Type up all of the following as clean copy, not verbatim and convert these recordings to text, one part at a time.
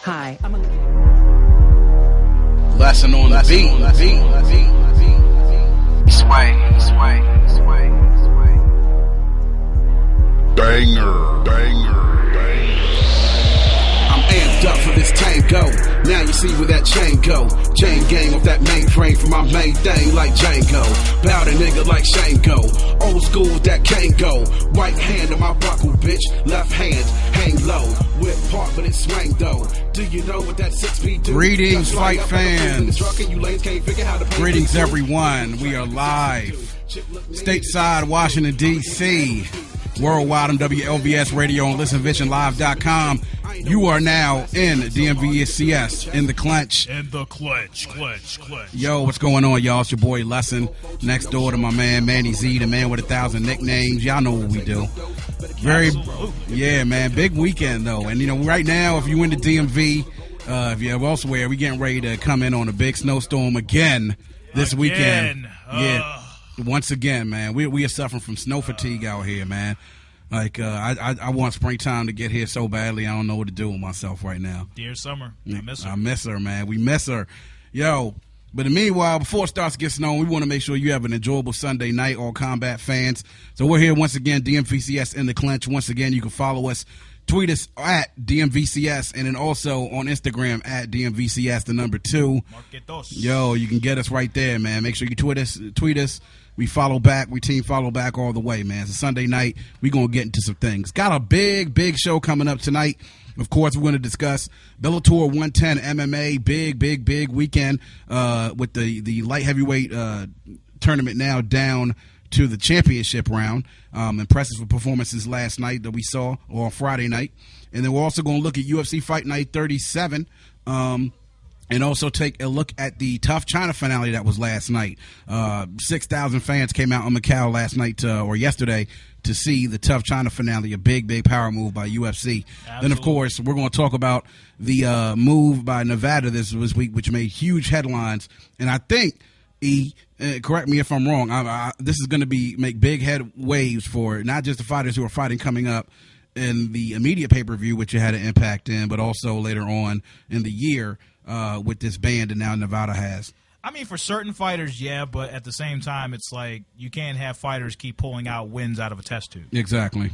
Hi. Lesson on the beat. Sway. Banger. I'm amped up for this tango. Now you see where that chain go. Chain gang off that mainframe for my main thing like Django. Bout a nigga like Shango. Old school with that can't go. Right hand on my buckle, bitch. Left hand hang low. Whip part, but it's swang though. Do you know what that 6P do? Greetings, fight fans. Greetings, everyone. We are live. Stateside, Washington, D.C. Worldwide on WLVS Radio and ListenVisionLive.com. You are now in DMVCS in the Clinch. Clinch. Yo, what's going on, y'all? It's your boy Lesson. Next door to my man Manny Z, the man with 1,000 nicknames. Y'all know what we do. Yeah, man. Big weekend though, and you know, right now, if you in the DMV, if you're elsewhere, we getting ready to come in on a big snowstorm again this weekend. Yeah. Once again, man, we are suffering from snow fatigue out here, man. Like, I want springtime to get here so badly, I don't know what to do with myself right now. Dear summer, I miss her, man. We miss her. Yo, but meanwhile, before it starts to get snow, we want to make sure you have an enjoyable Sunday night, all combat fans. So we're here once again, DMVCS in the Clinch. Once again, you can follow us. Tweet us at DMVCS and then also on Instagram at DMVCS, the number 2. Yo, you can get us right there, man. Make sure you tweet us. We follow back. We team follow back all the way, man. It's a Sunday night. We're going to get into some things. Got a big show coming up tonight. Of course, we're going to discuss Bellator 110 MMA. Big weekend with the light heavyweight tournament now down to the championship round. Impressive performances last night that we saw, or Friday night. And then we're also going to look at UFC Fight Night 37. And also take a look at the TUF China finale that was last night. 6,000 fans came out on Macau last night or yesterday to see the TUF China finale, a big power move by UFC. Absolutely. Then, of course, we're going to talk about the move by Nevada this week, which made huge headlines. And I think, correct me if I'm wrong, this is going to make big head waves for not just the fighters who are fighting coming up in the immediate pay-per-view, which it had an impact in, but also later on in the year. With this ban that now Nevada has. I mean, for certain fighters, yeah, but at the same time, it's like you can't have fighters keep pulling out wins out of a test tube. Exactly.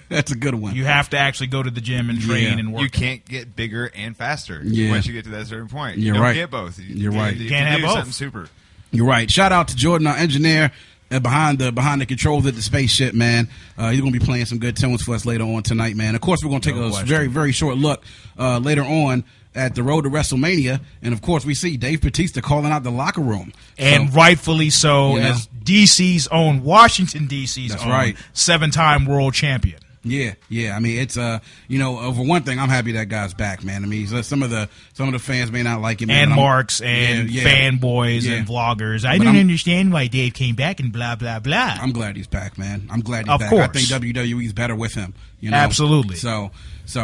That's a good one. You have to actually go to the gym and train and work. You can't get bigger and faster once you get to that certain point. You're you right. don't get both. You're right. You can't have both. Something super. You're right. Shout out to Jordan, our engineer, behind the controls of the spaceship, man. He's going to be playing some good tunes for us later on tonight, man. Of course, we're going to take a very short look later on at the road to WrestleMania, and of course we see Dave Bautista calling out the locker room, and rightfully so, as DC's own, Washington DC's That's own, right. 7-time world champion. Yeah. I mean, it's for one thing, I'm happy that guy's back, man. I mean, some of the fans may not like him, and marks and fanboys and vloggers. I don't understand why Dave came back and blah blah blah. I'm glad he's back, man. I'm glad he's back. Course. I think WWE's better with him. You know? Absolutely. So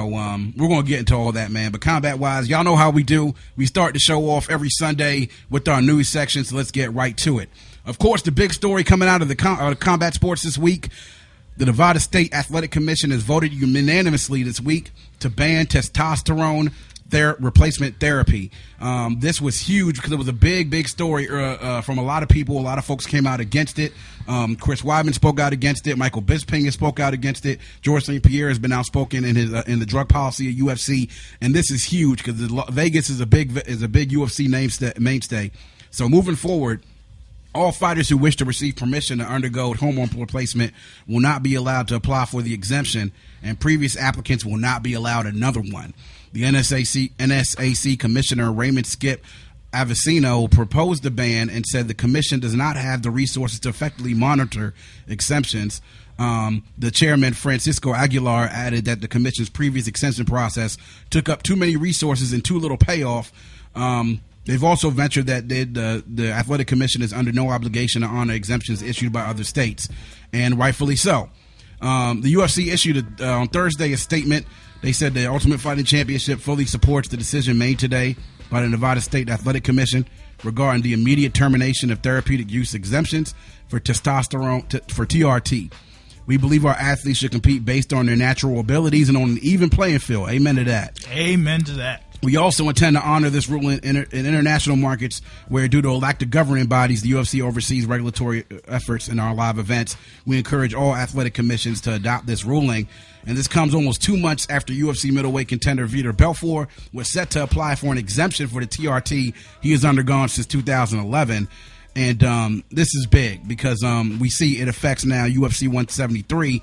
we're going to get into all that, man. But combat-wise, y'all know how we do. We start the show off every Sunday with our news section, so let's get right to it. Of course, the big story coming out of the combat sports this week, the Nevada State Athletic Commission has voted unanimously this week to ban testosterone replacement therapy. This was huge because it was a big story from a lot of people. A lot of folks came out against it. Chris Weidman spoke out against it. Michael Bisping has spoke out against it. George St. Pierre has been outspoken in the drug policy of UFC, and this is huge because Vegas is a big UFC mainstay. So moving forward, all fighters who wish to receive permission to undergo hormone replacement will not be allowed to apply for the exemption, and previous applicants will not be allowed another one. The NSAC Commissioner Raymond Skip Avicino proposed the ban and said the commission does not have the resources to effectively monitor exemptions. The chairman, Francisco Aguilar, added that the commission's previous exemption process took up too many resources and too little payoff. They've also ventured that the Athletic Commission is under no obligation to honor exemptions issued by other states, and rightfully so. The UFC issued on Thursday a statement. They said the Ultimate Fighting Championship fully supports the decision made today by the Nevada State Athletic Commission regarding the immediate termination of therapeutic use exemptions for testosterone for TRT. We believe our athletes should compete based on their natural abilities and on an even playing field. Amen to that. Amen to that. We also intend to honor this rule in international markets where, due to a lack of governing bodies, the UFC oversees regulatory efforts in our live events. We encourage all athletic commissions to adopt this ruling. And this comes almost 2 months after UFC middleweight contender Vitor Belfort was set to apply for an exemption for the TRT he has undergone since 2011. And this is big because we see it affects now UFC 173.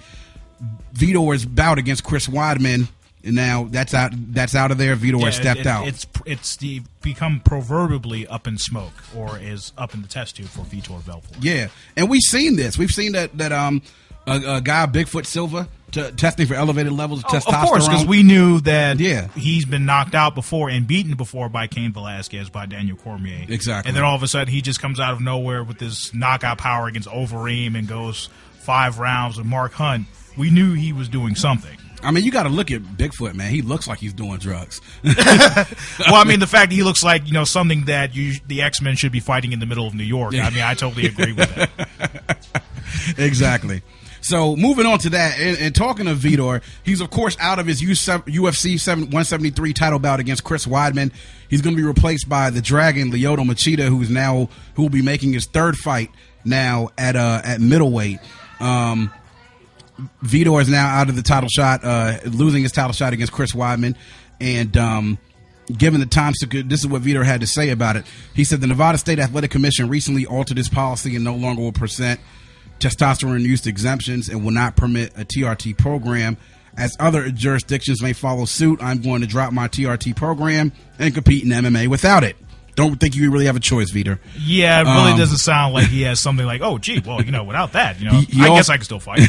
Vitor's bout against Chris Weidman, and now that's out of there. Vitor has stepped out. It's become proverbially up in smoke, or is up in the test tube for Vitor Belfort. Yeah, and we've seen this. We've seen that a guy, Bigfoot Silva, testing for elevated levels of testosterone. Of course, because we knew that he's been knocked out before and beaten before by Cain Velasquez, by Daniel Cormier. Exactly. And then all of a sudden he just comes out of nowhere with this knockout power against Overeem and goes 5 rounds with Mark Hunt. We knew he was doing something. I mean, you got to look at Bigfoot, man. He looks like he's doing drugs. Well, I mean, the fact that he looks like, something that the X-Men should be fighting in the middle of New York. I mean, I totally agree with that. Exactly. So moving on to that, and talking of Vitor, he's of course out of his UFC 173 title bout against Chris Weidman. He's going to be replaced by the Dragon Lyoto Machida, who will be making his 3rd fight now at middleweight. Vitor is now out of the title shot, losing his title shot against Chris Weidman, and given the time, this is what Vitor had to say about it. He said the Nevada State Athletic Commission recently altered its policy and no longer will present testosterone-induced exemptions and will not permit a TRT program. As other jurisdictions may follow suit, I'm going to drop my TRT program and compete in MMA without it. Don't think you really have a choice, Vitor. Yeah, it really doesn't sound like he has something like, oh, gee, well, without that, I guess I can still fight.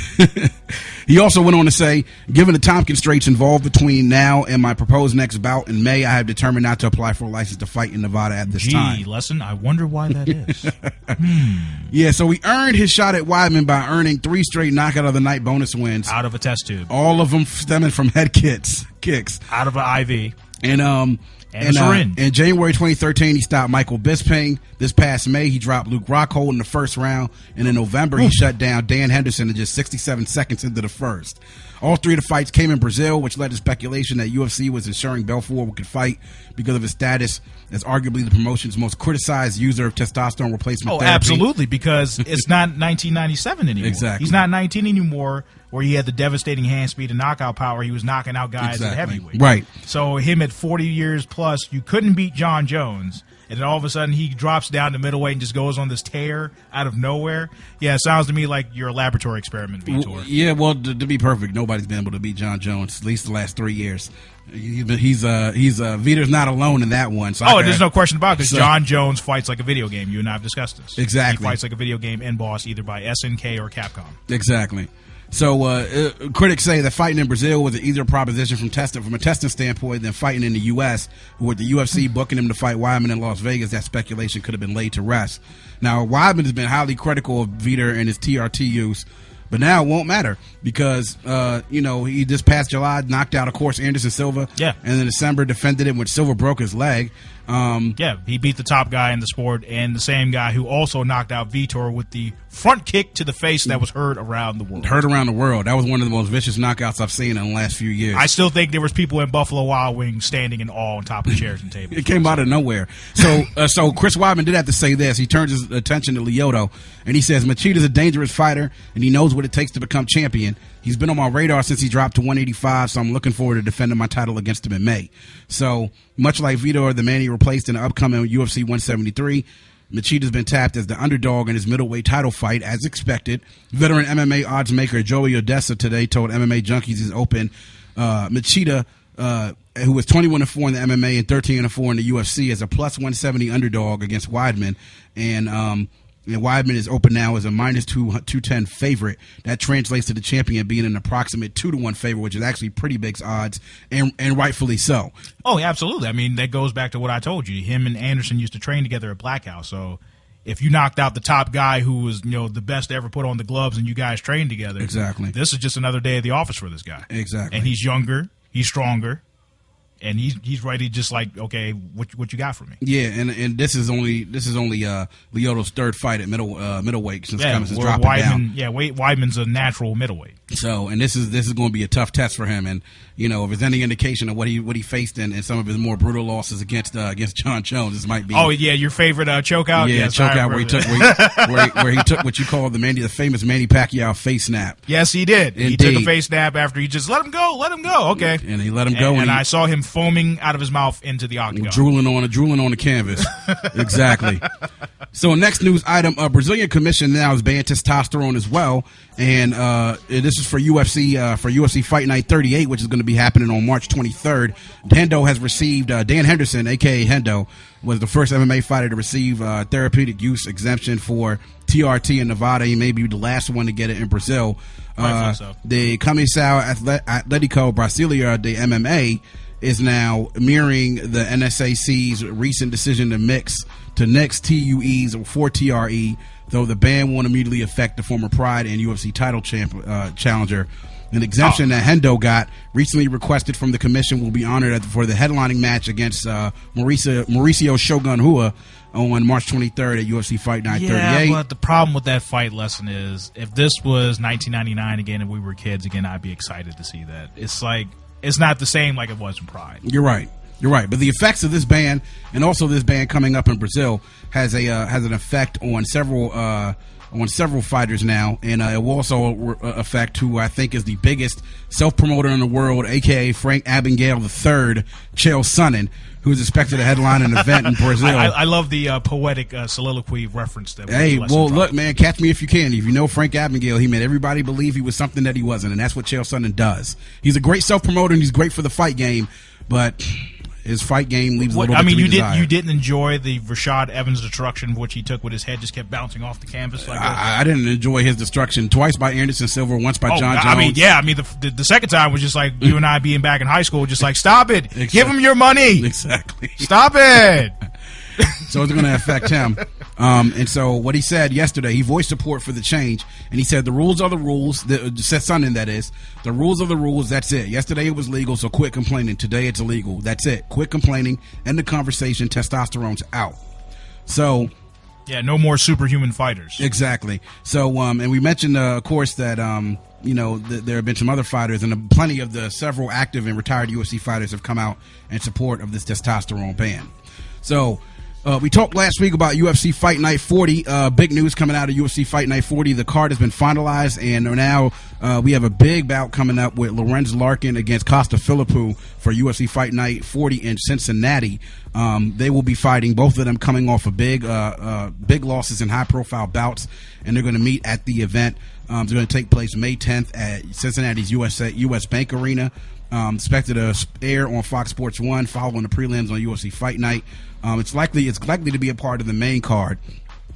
He also went on to say, given the time constraints involved between now and my proposed next bout in May, I have determined not to apply for a license to fight in Nevada at this time. Lesson, I wonder why that is. Yeah, so he earned his shot at Weidman by earning 3 straight knockout of the night bonus wins. Out of a test tube. All of them stemming from head kicks. Out of an IV. And in January 2013, he stopped Michael Bisping. This past May, he dropped Luke Rockhold in the 1st round. And in November, he shut down Dan Henderson in just 67 seconds into the 1st. All 3 of the fights came in Brazil, which led to speculation that UFC was ensuring Belfort could fight because of his status as arguably the promotion's most criticized user of testosterone replacement therapy. Absolutely, because it's not 1997 anymore. Exactly. He's not 19 anymore, where he had the devastating hand speed and knockout power. He was knocking out guys at heavyweight. Right. So him at 40 years plus, you couldn't beat John Jones. And then all of a sudden he drops down to middleweight and just goes on this tear out of nowhere. Yeah, it sounds to me like you're a laboratory experiment, Vitor. Yeah, well, to be perfect, nobody's been able to beat John Jones, at least the last 3 years. Vitor's not alone in that one. So there's no question about it, because John Jones fights like a video game. You and I have discussed this. Exactly. He fights like a video game in boss, either by SNK or Capcom. Exactly. So critics say that fighting in Brazil was an easier proposition from a testing standpoint than fighting in the U.S. With the UFC booking him to fight Weidman in Las Vegas, that speculation could have been laid to rest. Now, Weidman has been highly critical of Vitor and his TRT use, but now it won't matter because, he just past July knocked out, of course, Anderson Silva. Yeah. And in December defended him when Silva broke his leg. He beat the top guy in the sport and the same guy who also knocked out Vitor with the front kick to the face that was heard around the world. That was one of the most vicious knockouts I've seen in the last few years. I still think there was people in Buffalo Wild Wings standing in awe on top of chairs and tables. It came out of nowhere. So Chris Weidman did have to say this. He turns his attention to Lyoto, and he says, Machida's a dangerous fighter, and he knows what it takes to become champion. He's been on my radar since he dropped to 185, so I'm looking forward to defending my title against him in May. So, much like Vitor, the man he replaced in the upcoming UFC 173, Machida's been tapped as the underdog in his middleweight title fight, as expected. Veteran MMA odds maker Joey Odessa today told MMA Junkies he's open. Machida, who was 21-4 in the MMA and 13-4 in the UFC, as a plus 170 underdog against Weidman, and Weidman is open now as a minus 210 favorite. That translates to the champion being an approximate 2-1 favorite, which is actually pretty big odds, and rightfully so. Oh, absolutely. I mean, that goes back to what I told you. Him and Anderson used to train together at Black House. So if you knocked out the top guy who was, the best to ever put on the gloves and you guys trained together, exactly, this is just another day at the office for this guy. Exactly. And he's younger, he's stronger, and he's ready, just like, okay, what you got for me? Yeah, and this is only Lyoto's third fight at middleweight since Cummins has dropped down. Yeah, Weidman's a natural middleweight. So, and this is going to be a tough test for him. And if there's any indication of what he faced in some of his more brutal losses against John Jones, this might be. Oh yeah, your favorite chokeout. Yeah, yes, chokeout where he took what you call the famous Manny Pacquiao face snap. Yes, he did. Indeed. He took a face snap after he just let him go. Okay, and he let him go, and I saw him foaming out of his mouth into the octagon, drooling on the canvas. Exactly. So next news item: Brazilian Commission now has banned testosterone as well, and this is for UFC Fight Night 38, which is going to be happening on March 23rd. Hendo has received Dan Henderson, aka Hendo, was the first MMA fighter to receive therapeutic use exemption for TRT in Nevada. He may be the last one to get it in Brazil. So. The Comissão Atlético Brasileiro de MMA is now mirroring the NSAC's recent decision to nix TUEs for TRE, though the ban won't immediately affect the former Pride and UFC title challenger. An exemption that Hendo got recently requested from the commission will be honored for the headlining match against Mauricio Shogun Rua on March 23rd at UFC Fight Night 38. Yeah, but the problem with that fight lesson is, if this was 1999 again and we were kids again, I'd be excited to see that. It's like, it's not the same like it was in Pride. You're right. But the effects of this ban, and also this ban coming up in Brazil, has an effect on several fighters now, and it will also affect who I think is the biggest self-promoter in the world, aka Frank Abagnale III, Chael Sonnen, who's expected to headline an event in Brazil. I love the poetic soliloquy reference that. Look, man, catch me if you can. If you know Frank Abagnale, he made everybody believe he was something that he wasn't, and that's what Chael Sonnen does. He's a great self-promoter, and he's great for the fight game, but his fight game leaves a little bit to be desired. You didn't enjoy the Rashad Evans destruction, which he took with his head just kept bouncing off the canvas. I didn't enjoy his destruction. Twice by Anderson Silva, once by John Jones. The second time was just like you and I being back in high school, just like, stop it, exactly. Give him your money, exactly. Stop it. So it's going to affect him. And so what he said yesterday, he voiced support for the change, and he said the rules are the rules. Said Sonnen, that is. The rules are the rules, that's it. Yesterday it was legal, so quit complaining. Today it's illegal. That's it. Quit complaining. End the conversation. Testosterone's out. So... yeah, no more superhuman fighters. Exactly. So, and we mentioned, of course, that, there have been some other fighters, and plenty of the several active and retired UFC fighters have come out in support of this testosterone ban. So... we talked last week about UFC Fight Night 40. Big news coming out of UFC Fight Night 40. The card has been finalized, and now we have a big bout coming up with Lorenz Larkin against Costa Philippou for UFC Fight Night 40 in Cincinnati. They will be fighting, both of them coming off of big losses in high-profile bouts, and they're going to meet at the event. They're going to take place May 10th at Cincinnati's US Bank Arena. Expected to air on Fox Sports 1 following the prelims on UFC Fight Night. It's likely to be a part of the main card.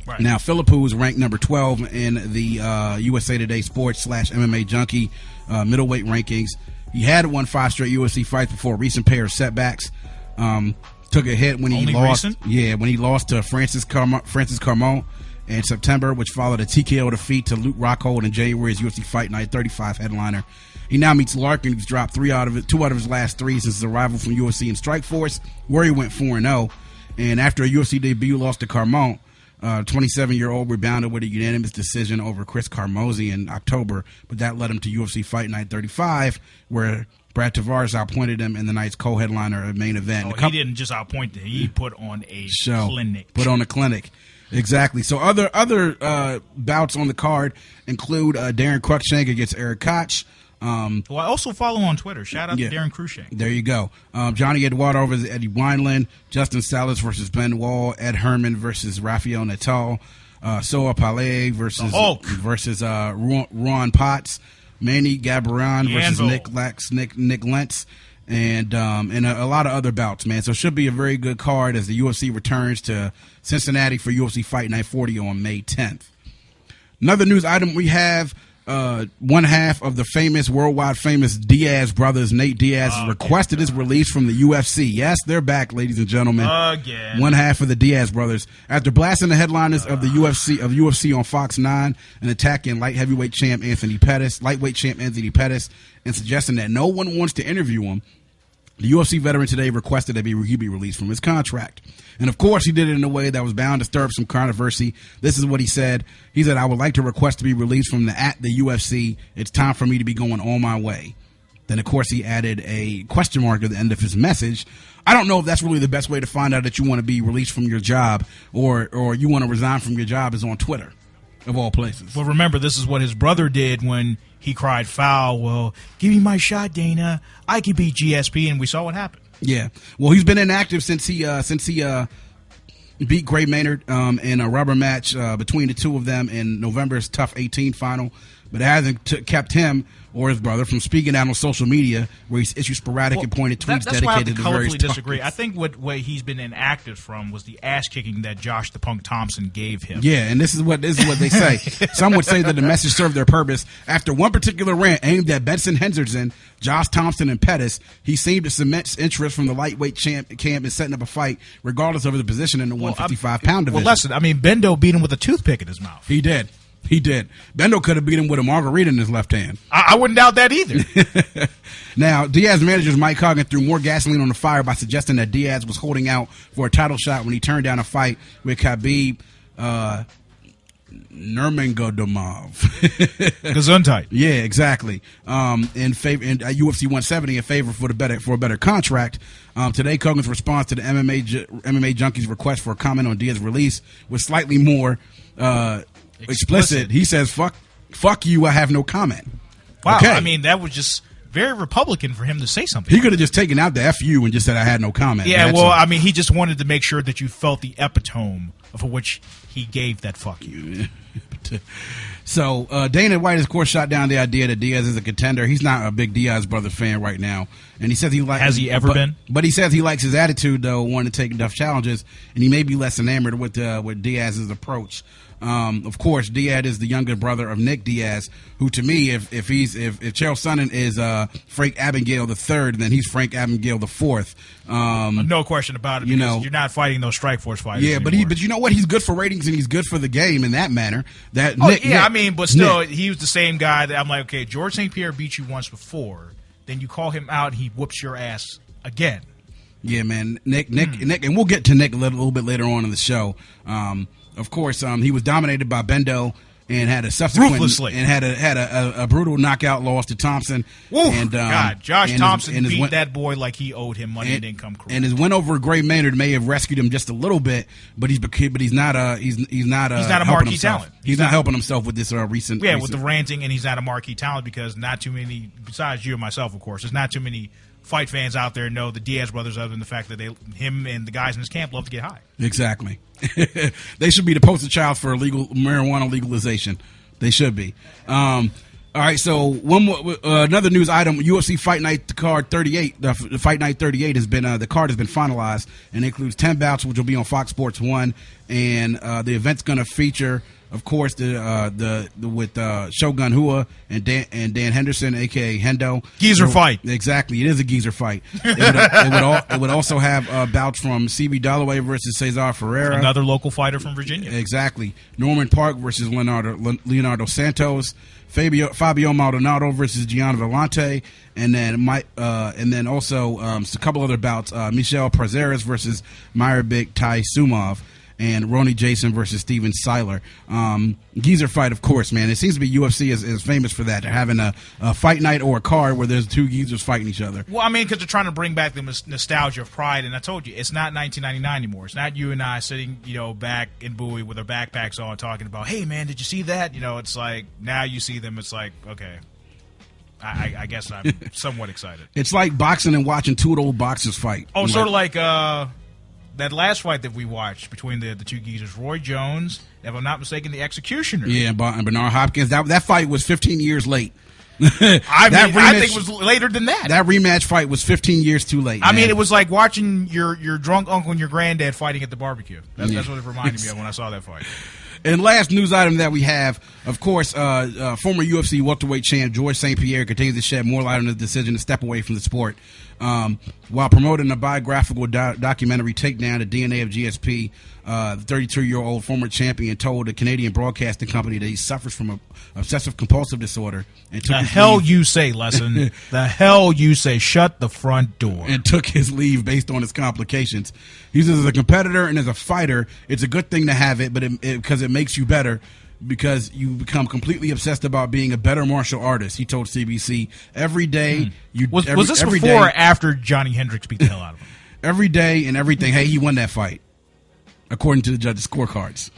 Right. Now, Philippou is ranked number 12 in the USA Today Sports /MMA Junkie middleweight rankings. He had won 5 straight UFC fights before a recent pair of setbacks. Took a hit when he lost. Recent? Yeah, when he lost to Francis Carmont in September, which followed a TKO defeat to Luke Rockhold in January's UFC Fight Night 35 headliner. He now meets Larkin, who's dropped 2 out of his last 3 since his arrival from UFC and Strikeforce, where he went 4-0. And after a UFC debut loss to Carmont, 27-year-old rebounded with a unanimous decision over Chris Carmozzi in October, but that led him to UFC Fight Night 35, where Brad Tavares outpointed him in the night's co-headliner main event. He didn't just outpoint him; he put on a clinic. Put on a clinic. Exactly. So other bouts on the card include Darren Cruikshank against Eric Koch. I also follow on Twitter. Shout out to Darren Cruikshank. There you go. Johnny Eduardo versus Eddie Wineland. Justin Salas versus Ben Wall. Ed Herman versus Rafael Natal. Soa Palais versus Ron Potts. Manny Gabaran versus Nick Lentz. And a lot of other bouts, man. So it should be a very good card as the UFC returns to Cincinnati for UFC Fight Night 40 on May 10th. Another news item we have, one half of the worldwide famous Diaz brothers, Nate Diaz, requested his release from the UFC. Yes, they're back, ladies and gentlemen. Again. One half of the Diaz brothers. After blasting the headliners of the UFC on Fox 9 and attacking lightweight champ Anthony Pettis, and suggesting that no one wants to interview him, The UFC veteran today requested that he be released from his contract. And of course, he did it in a way that was bound to stir up some controversy. This is what he said. He said, "I would like to request to be released from the UFC. It's time for me to be going on my way." Then, of course, he added a question mark at the end of his message. I don't know if that's really the best way to find out that you want to be released from your job or you want to resign from your job is on Twitter, of all places. Well, remember, this is what his brother did when he cried foul. Well, give me my shot, Dana. I can beat GSP, and we saw what happened. Yeah. Well, he's been inactive since he beat Gray Maynard in a rubber match between the two of them in November's TUF 18 final. But it hasn't kept him or his brother from speaking out on social media, where he's issued sporadic and pointed tweets that's why I dedicated to various colorfully disagree. I think what he's been inactive from was the ass kicking that Josh the Punk Thompson gave him. Yeah, and this is what they say. Some would say that the message served their purpose. After one particular rant aimed at Benson Henderson, Josh Thompson, and Pettis, he seemed to cement interest from the lightweight camp in setting up a fight, regardless of his position in the 155-pound division. Well, listen, I mean, Bendo beat him with a toothpick in his mouth. He did. Bendo could have beat him with a margarita in his left hand. I wouldn't doubt that either. Now, Diaz managers Mike Hogan threw more gasoline on the fire by suggesting that Diaz was holding out for a title shot when he turned down a fight with Khabib Nurmagomedov. Gesundheit. Yeah, exactly. In favor in UFC 170 in favor for a better contract. Today, Hogan's response to the MMA Junkie's request for a comment on Diaz's release was slightly more explicit. He says, "Fuck you. I have no comment." Wow. Okay. I mean, that was just very Republican for him to say something. He could have just taken out the "F you" and just said, "I had no comment." Yeah, well, I mean, he just wanted to make sure that you felt the epitome for which he gave that "fuck you." So Dana White, of course, shot down the idea that Diaz is a contender. He's not a big Diaz brother fan right now, and he says he likes. Has he ever been? But he says he likes his attitude, though, wanting to take enough challenges, and he may be less enamored with Diaz's approach. Of course, Diaz is the younger brother of Nick Diaz, who, to me, if Chael Sonnen is Frank Abagnale III, then he's Frank Abagnale IV. No question about it. Because you're not fighting those Strikeforce fighters. Yeah, anymore. but you know what? He's good for ratings and he's good for the game in that manner. But still, he was the same guy that I'm like, okay, George St. Pierre beat you once before, then you call him out, he whoops your ass again. Yeah, man, Nick, and we'll get to Nick a little bit later on in the show. Of course, he was dominated by Bendo and had a subsequent ruthlessly and had a brutal knockout loss to Thompson. Woof, and God, Josh Thompson beat win, that boy like he owed him money and income. Career. And his win over Gray Maynard may have rescued him just a little bit, but he's not a marquee talent. He's not helping himself with this recent. With the ranting, and he's not a marquee talent because not too many, besides you and myself, of course, there's not too many fight fans out there know the Diaz brothers, other than the fact that him and the guys in his camp love to get high. Exactly. They should be the poster child for illegal marijuana legalization. They should be. All right, so one more, another news item: UFC Fight Night card 38. The Fight Night 38 has been the card has been finalized and includes 10 bouts, which will be on Fox Sports 1, and the event's going to feature, of course, with Shogun Hua and Dan Henderson, aka Hendo. Geezer fight. Exactly, it is a geezer fight. It would also have bouts from CB Dalloway versus Cesar Ferreira, another local fighter from Virginia. Exactly. Norman Park versus Leonardo Santos. Fabio Maldonado versus Gian Vellante, and then also a couple other bouts: Michel Prazeres versus Myrbek Tai Sumov, and Ronnie Jason versus Steven Seiler. Geezer fight, of course, man. It seems to be UFC is famous for that. They're having a fight night or a card where there's two geezers fighting each other. Well, I mean, because they're trying to bring back the nostalgia of Pride, and I told you, it's not 1999 anymore. It's not you and I sitting, back in Bowie with our backpacks on talking about, hey, man, did you see that? It's like, now you see them, it's like, okay. I guess I'm somewhat excited. It's like boxing and watching two old boxers fight. Oh, sort of like that last fight that we watched between the two geezers, Roy Jones, if I'm not mistaken, the Executioner. Yeah, and Bernard Hopkins. That fight was 15 years late. I think it was later than that. That rematch fight was 15 years too late. I mean, it was like watching your drunk uncle and your granddad fighting at the barbecue. That's what it reminded me of when I saw that fight. And last news item that we have, of course, former UFC welterweight champ George St. Pierre continues to shed more light on his decision to step away from the sport. while promoting a biographical documentary, Takedown, the DNA of GSP. The 32-year-old former champion told the Canadian Broadcasting Company that he suffers from obsessive compulsive disorder. And took the hell you say, Lesson. The hell you say. Shut the front door. And took his leave based on his complications. He says, as a competitor and as a fighter, it's a good thing to have it, but because it makes you better. Because you become completely obsessed about being a better martial artist, he told CBC. Every day, was this before or after Johnny Hendricks beat the hell out of him? Every day and everything. Hey, he won that fight, according to the judges' scorecards.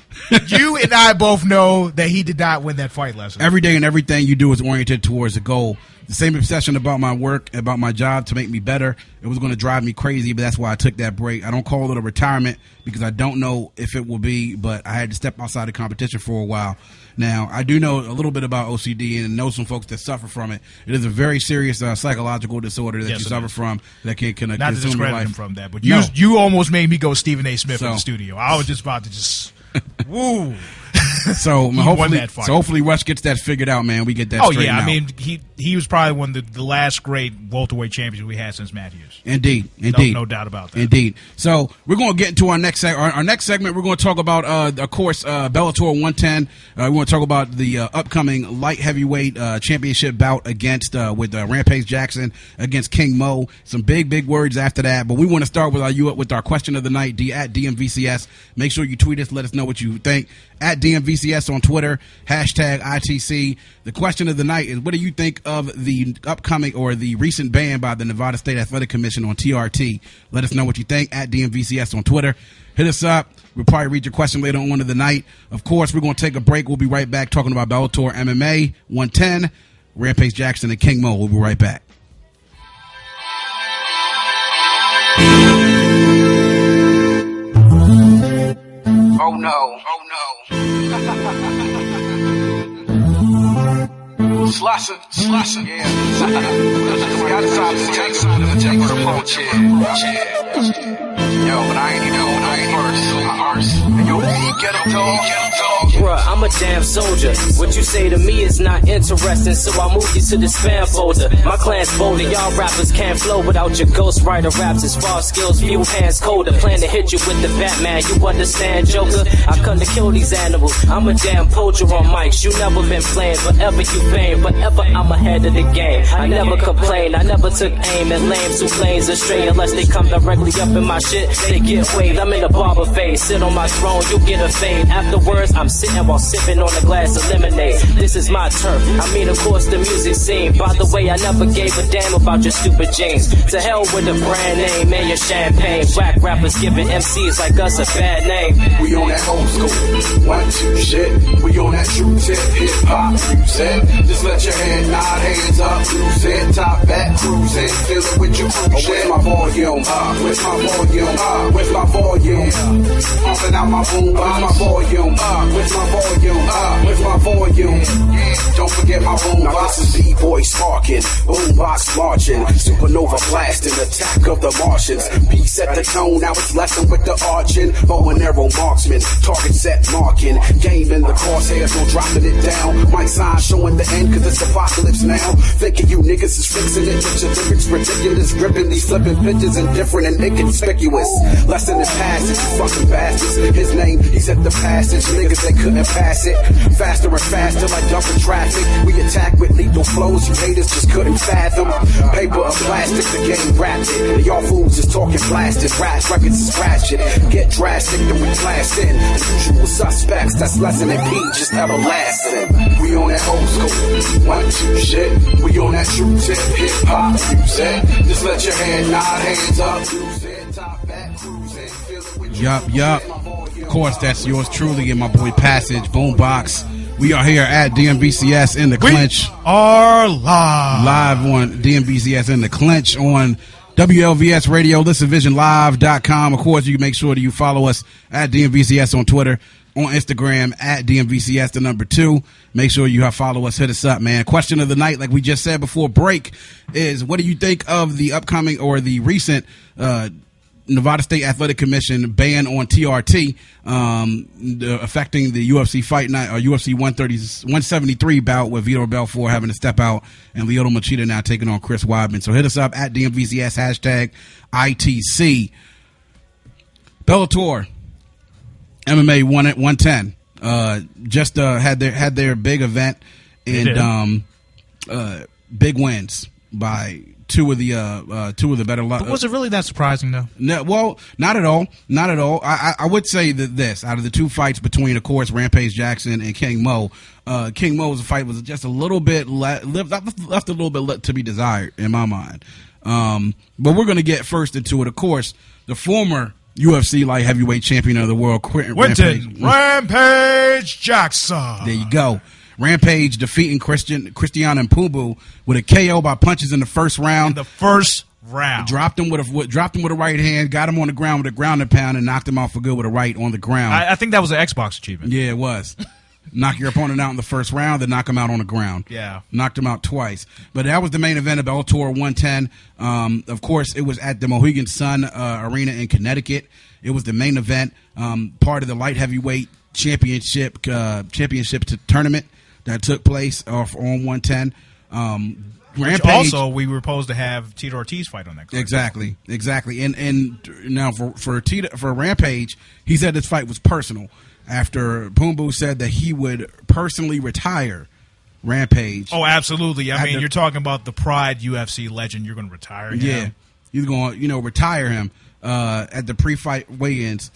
You and I both know that he did not win that fight, Lesson. Every day and everything you do is oriented towards a goal. The same obsession about my work, about my job to make me better. It was going to drive me crazy, but that's why I took that break. I don't call it a retirement because I don't know if it will be, but I had to step outside the competition for a while. Now, I do know a little bit about OCD and know some folks that suffer from it. It is a very serious psychological disorder that you suffer from that can not consume to discredit your life. him from that, but you almost made me go Stephen A. Smith in the studio. I was just about to just woo. So hopefully Rush gets that figured out, man. We get that straightened out. I mean, he was probably one of the last great welterweight champions we had since Matthews. Indeed. No doubt about that. Indeed. So we're going to get into our next our next segment. We're going to talk about, of course, Bellator 110. We want to talk about the upcoming light heavyweight championship bout against with Rampage Jackson against King Mo. Some big words after that. But we want to start with our question of the night at DMVCS. Make sure you tweet us. Let us know what you think. At DMVCS on Twitter, hashtag ITC. The question of the night is, what do you think of the upcoming or the recent ban by the Nevada State Athletic Commission on TRT? Let us know what you think at DMVCS on Twitter. Hit us up. We'll probably read your question later on in the night. Of course, we're going to take a break. We'll be right back talking about Bellator MMA 110, Rampage Jackson, and King Mo. We'll be right back. Oh no. Slasher, yeah. I decided to take the approach here. Yo, but I ain't first. Yo, get him, dog. Bruh, I'm a damn soldier. What you say to me is not interesting, so I move you to the spam folder. My clan's bolder, y'all rappers can't flow without your ghostwriter raps. As far as skills, few hands colder. Plan to hit you with the Batman, you understand, Joker? I come to kill these animals. I'm a damn poacher on mics. You never been playing, forever you fame. Forever I'm ahead of the game. I never complain, I never took aim at lames who planes astray. Unless they come directly up in my shit, they get waved. I'm in the barber phase, sit on my throne, you get a fade. Afterwards, I'm sitting while sipping on a glass of lemonade. This is my turf, I mean of course the music scene. By the way, I never gave a damn about your stupid jeans. To hell with the brand name and your champagne. Whack rappers giving MCs like us a bad name. We on that old school 1-2 shit. We on that true tip hip hop music. Just let your head nod, hands up, cruise it, top back, cruising, fill it with your cruise shit. Where's my volume? Where's my volume? Where's my volume? Pumping out my boom box. Where's my volume? Where's my volume? Where's my volume? Don't forget my boom box. This is B-boy sparking, boom box marching, supernova blasting, attack of the Martians. Peace set the tone, now it's lesson with the arching. Bow and arrow marksman, target set marking. Game in the crosshairs, no dropping it down. Mic sign showing the end, cause it's apocalypse now. Thinking you niggas is fixing it, but your lyrics ridiculous. Gripping these flipping pictures indifferent and inconspicuous. Lesson in passage, you fucking bastards. His name, he set the passage. Niggas, they couldn't pass it. Faster and faster like dumping traffic. We attack with lethal flows, you haters just couldn't fathom. Paper or plastic, the game rapid. Y'all fools is talking blasted. Rap records is ratchet. Get drastic, then we blast in. The usual suspects, that's lesson in P, just everlasting. We on that old school 1-2 shit. We on that true tip hip hop music. Just let your head nod, hands up, cruise it, top back, cruising, feel it with Yup. Of course, that's yours truly and my boy Passage, Boombox. We are here at DMVCS in the Clinch. We are live on DMVCS in the Clinch on WLVS Radio, ListenVisionLive.com. Of course, you can make sure that you follow us at DMVCS on Twitter, on Instagram at DMVCS, the number 2. Make sure you follow us, hit us up, man. Question of the night, like we just said before break, is what do you think of the upcoming or the recent Nevada State Athletic Commission ban on TRT, affecting the UFC Fight Night or UFC 173 bout with Vitor Belfort having to step out and Lyoto Machida now taking on Chris Weidman. So hit us up at DMVCS #ITC. Bellator MMA 110 just had their big event and big wins by two of the better. But was it really that surprising though? No, well, not at all. Not at all. I would say that this out of the two fights between, of course, Rampage Jackson and King Mo, King Mo's fight was just a little bit left a little bit to be desired in my mind. But we're going to get first into it. Of course, the former UFC light heavyweight champion of the world, Rampage Jackson. There you go. Rampage defeating Christian Mpumu with a KO by punches in the first round. Dropped him with a right hand, got him on the ground with a ground and pound, and knocked him out for good with a right on the ground. I think that was an Xbox achievement. Yeah, it was. Knock your opponent out in the first round, then knock him out on the ground. Yeah. Knocked him out twice. But that was the main event of Bellator 110. Of course, it was at the Mohegan Sun Arena in Connecticut. It was the main event, part of the light heavyweight championship tournament that took place on 110. Rampage. Also, we were supposed to have Tito Ortiz fight on that card. Exactly. And now for Rampage, he said this fight was personal after Mpumu said that he would personally retire Rampage. Oh, absolutely. I mean, you're talking about the Pride UFC legend. You're going to retire him. Yeah, he's going to retire him at the pre-fight weigh-ins.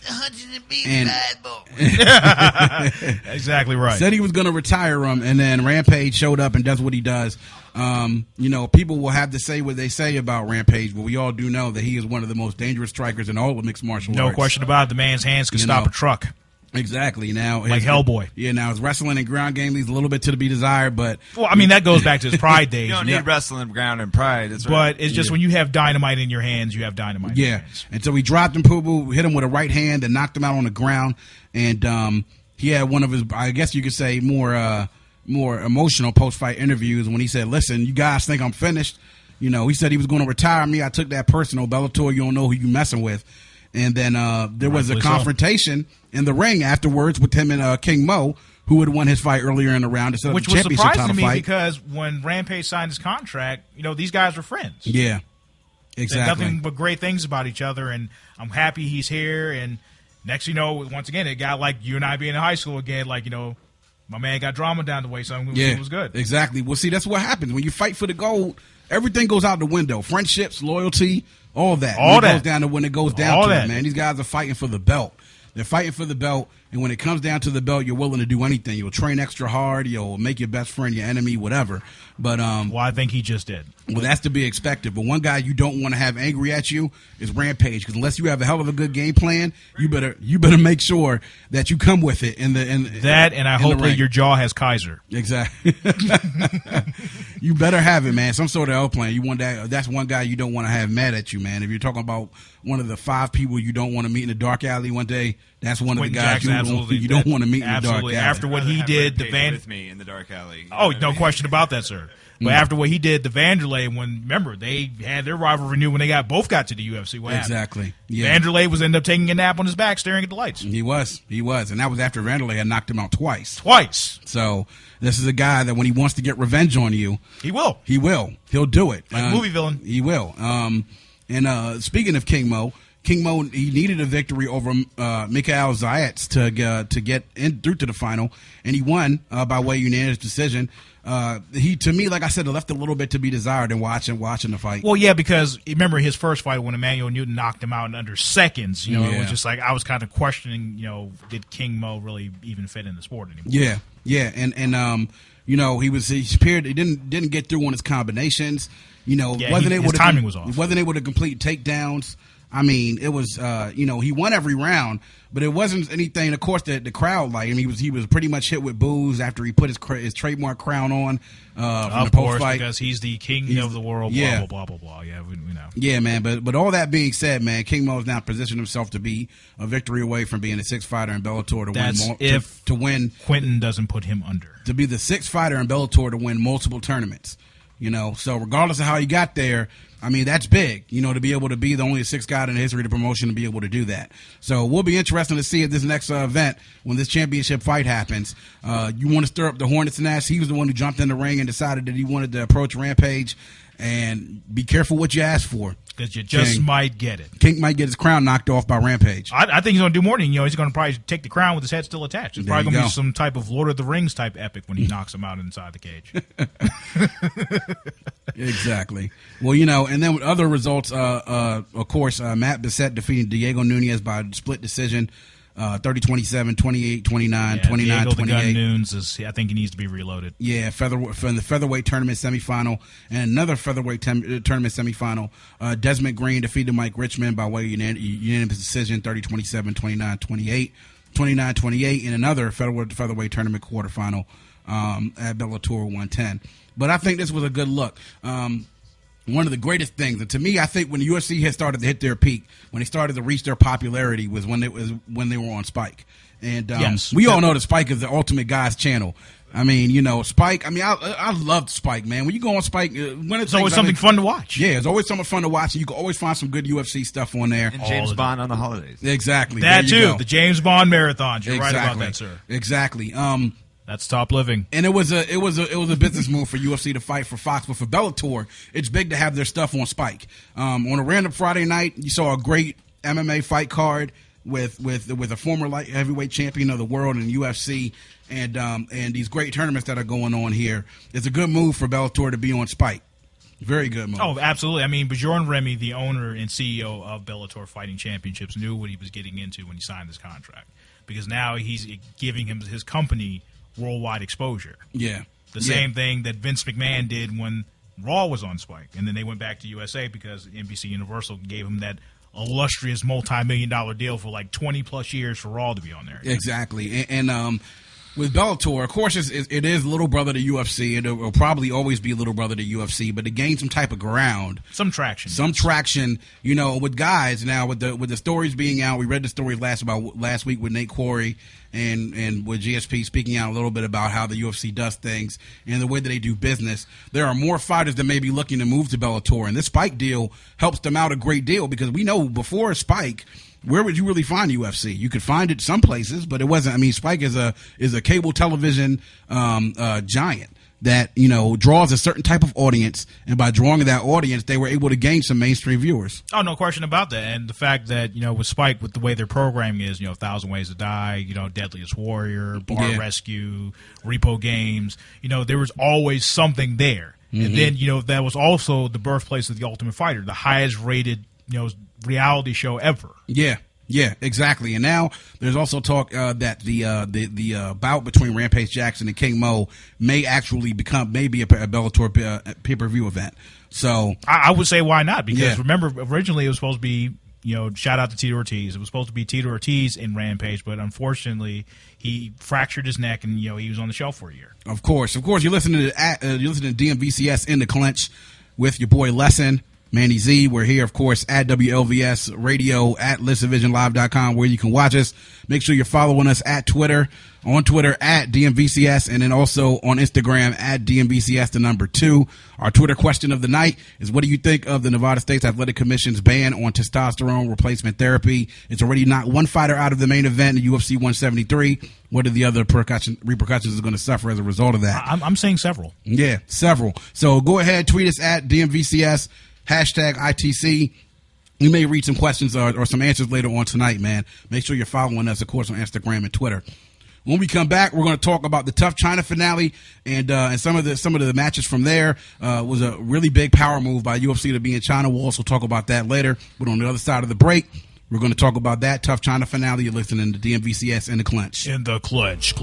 Exactly right. Said he was going to retire him, and then Rampage showed up and does what he does. People will have to say what they say about Rampage, but we all do know that he is one of the most dangerous strikers in all of mixed martial arts. No question about it. The man's hands can stop a truck. Exactly. Now, like Hellboy. Yeah. Now his wrestling and ground game leaves a little bit to be desired, but that goes back to his Pride days. You don't need wrestling, ground, and Pride. That's right. But it's just when you have dynamite in your hands, you have dynamite. In your hands. And so he dropped Mpumu, hit him with a right hand, and knocked him out on the ground. And he had one of his, I guess you could say, more emotional post-fight interviews when he said, "Listen, you guys think I'm finished." He said he was going to retire me. I took that personal. Bellator, you don't know who you messing with. And then there was a confrontation in the ring afterwards with him and King Mo, who had won his fight earlier in the round instead of the championship title fight. Which was surprising to me because when Rampage signed his contract, these guys were friends. Yeah, exactly. Nothing but great things about each other, and I'm happy he's here. And next, once again, it got like you and I being in high school again, like, my man got drama down the way, so it was good. Exactly. Well, see, that's what happens. When you fight for the gold, everything goes out the window. Friendships, loyalty, all that. Goes down to when it goes down to it, man. These guys are fighting for the belt. They're fighting for the belt, and when it comes down to the belt, you're willing to do anything. You'll train extra hard. You'll make your best friend your enemy, whatever. But I think he just did. Well, that's to be expected. But one guy you don't want to have angry at you is Rampage, because unless you have a hell of a good game plan, you better make sure that you come with it. And I hope that your jaw has Kaiser. Exactly. You better have it, man. Some sort of L plan. You want that? That's one guy you don't want to have mad at you, man. If you're talking about one of the 5 people you don't want to meet in a dark alley one day, that's one of the guys you don't want to meet in the dark alley. After what he did, with me in the dark alley. No question about that, sir. But after what he did, the Vanderlei, remember they had their rivalry renewed when they both got to the UFC. What exactly. Happened? Yeah. Vanderlei was ended up taking a nap on his back, staring at the lights. He was, and that was after Vanderlei had knocked him out twice. So this is a guy that when he wants to get revenge on you, he will. He'll do it. Like a movie villain. He will. And speaking of King Mo, he needed a victory over Mikhail Zayats to get in through to the final, and he won by way of unanimous decision. He, to me, like I said, it left a little bit to be desired in watching the fight. Well, yeah, because remember his first fight when Emmanuel Newton knocked him out in under seconds. It was just like I was kind of questioning. Did King Mo really even fit in the sport anymore? Yeah, and he appeared he didn't get through on his combinations. His timing was off. He wasn't able to complete takedowns. I mean, it was he won every round, but it wasn't anything. Of course, the crowd liked him. He was pretty much hit with boos after he put his trademark crown on. Of course, because he's the king of the world. Blah blah blah blah blah. Yeah, we know. Yeah, man. But all that being said, man, King Mo has now positioned himself to be a victory away from being the 6th fighter in Bellator to win. Quentin doesn't put him under. To be the 6th fighter in Bellator to win multiple tournaments. So regardless of how he got there, I mean, that's big, you know, to be able to be the only sixth guy in the history of the promotion to be able to do that. So we'll be interested to see at this next event when this championship fight happens. You want to stir up the hornet's nest. He was the one who jumped in the ring and decided that he wanted to approach Rampage. And be careful what you ask for. Because you just might get it. King might get his crown knocked off by Rampage. I think he's going to do more than, he's going to probably take the crown with his head still attached. It's probably going to be some type of Lord of the Rings type epic when he knocks him out inside the cage. Exactly. Well, and then with other results, of course, Matt Bissett defeated Diego Nunez by split decision. 30-27, 28-29, 29-28. Nunes I think he needs to be reloaded. Yeah, from the featherweight tournament semifinal and another featherweight tournament semifinal. Desmond Green defeated Mike Richmond by way of unanimous decision, 30-27, 29-28, 29-28 in another featherweight tournament quarterfinal at Bellator 110. But I think this was a good look. One of the greatest things, and to me, I think when the UFC had started to hit their peak, when they started to reach their popularity, was when they were on Spike. And we all know that Spike is the ultimate guy's channel. I mean, Spike. I mean, I loved Spike, man. When you go on Spike, it's always something fun to watch. Yeah, it's always something fun to watch, and you can always find some good UFC stuff on there. And James Bond on the holidays. Exactly. That too, the James Bond marathons. You're right about that, sir. Exactly. That's top living. And it was a business move for UFC to fight for Fox, but for Bellator, it's big to have their stuff on Spike. On a random Friday night, you saw a great MMA fight card with a former light heavyweight champion of the world in UFC, and these great tournaments that are going on here. It's a good move for Bellator to be on Spike. Very good move. Oh, absolutely. I mean, Bjorn Remy, the owner and CEO of Bellator Fighting Championships, knew what he was getting into when he signed this contract, because now he's giving his company worldwide exposure. Yeah. The same thing that Vince McMahon did when Raw was on Spike. And then they went back to USA because NBC Universal gave him that illustrious multi-million-dollar deal for like 20-plus years for Raw to be on there. Exactly. And with Bellator, of course, it is little brother to UFC. It will probably always be little brother to UFC, but to gain some type of ground. Some traction. With guys now, with the stories being out. We read the stories last week with Nate Quarry and with GSP speaking out a little bit about how the UFC does things and the way that they do business. There are more fighters that may be looking to move to Bellator, and this Spike deal helps them out a great deal, because we know before Spike, where would you really find UFC? You could find it some places, but it wasn't. I mean, Spike is a cable television giant that draws a certain type of audience, and by drawing that audience, they were able to gain some mainstream viewers. Oh, no question about that. And the fact that with Spike, with the way their programming is, 1,000 Ways to Die, Deadliest Warrior, Bar Rescue, Repo Games, there was always something there. Mm-hmm. And then that was also the birthplace of The Ultimate Fighter, the highest rated reality show ever. Yeah, exactly. And now there's also talk that the bout between Rampage Jackson and King Mo may actually become maybe a Bellator pay-per-view event. So I would say why not? Because remember, originally it was supposed to be, shout out to Tito Ortiz. It was supposed to be Tito Ortiz in Rampage, but unfortunately he fractured his neck and he was on the shelf for a year. Of course, you're listening to DMVCS in the Clinch with your boy Lesson. Manny Z. We're here, of course, at WLVS Radio, at ListDivisionLive.com, where you can watch us. Make sure you're following us on Twitter at DMVCS, and then also on Instagram at DMVCS 2. Our Twitter question of the night is, what do you think of the Nevada State Athletic Commission's ban on testosterone replacement therapy? It's already knocked one fighter out of the main event in UFC 173. What are the other repercussions are going to suffer as a result of that? I'm saying several. Yeah, several. So go ahead, tweet us at DMVCS. Hashtag ITC. You may read some questions or some answers later on tonight, man. Make sure you're following us, of course, on Instagram and Twitter. When we come back, we're going to talk about the TUF China finale and some of the matches from there. Was a really big power move by UFC to be in China. We'll also talk about that later. But on the other side of the break, we're going to talk about that TUF China finale. You're listening to DMVCS in the Clinch. In the Clinch.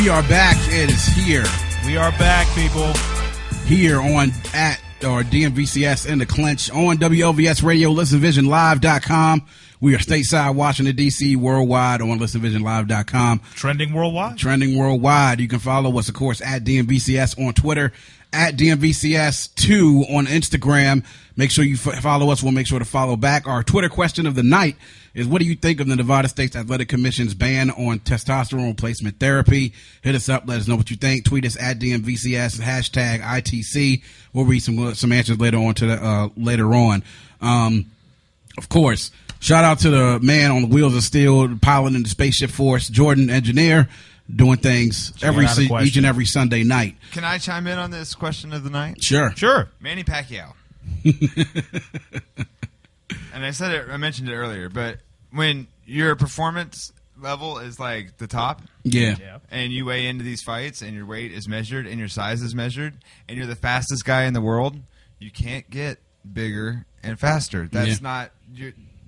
We are back. It is here. We are back, people. Here on DMVCS in the Clinch on WLVS Radio, ListenVisionLive.com. We are stateside, Washington, D.C., worldwide on ListenVisionLive.com. Trending worldwide? Trending worldwide. You can follow us, of course, at DMVCS on Twitter, at DMVCS2 on Instagram. Make sure you follow us. We'll make sure to follow back. Our Twitter question of the night is, what do you think of the Nevada State Athletic Commission's ban on testosterone replacement therapy? Hit us up. Let us know what you think. Tweet us at DMVCS, hashtag ITC. We'll read some answers later on. Of course, shout out to the man on the wheels of steel, piloting the Spaceship Force, Jordan, engineer, doing things each and every Sunday night. Can I chime in on this question of the night? Sure. Manny Pacquiao. And I mentioned it earlier, but when your performance level is like the top, and you weigh into these fights and your weight is measured and your size is measured and you're the fastest guy in the world, you can't get bigger and faster. That's not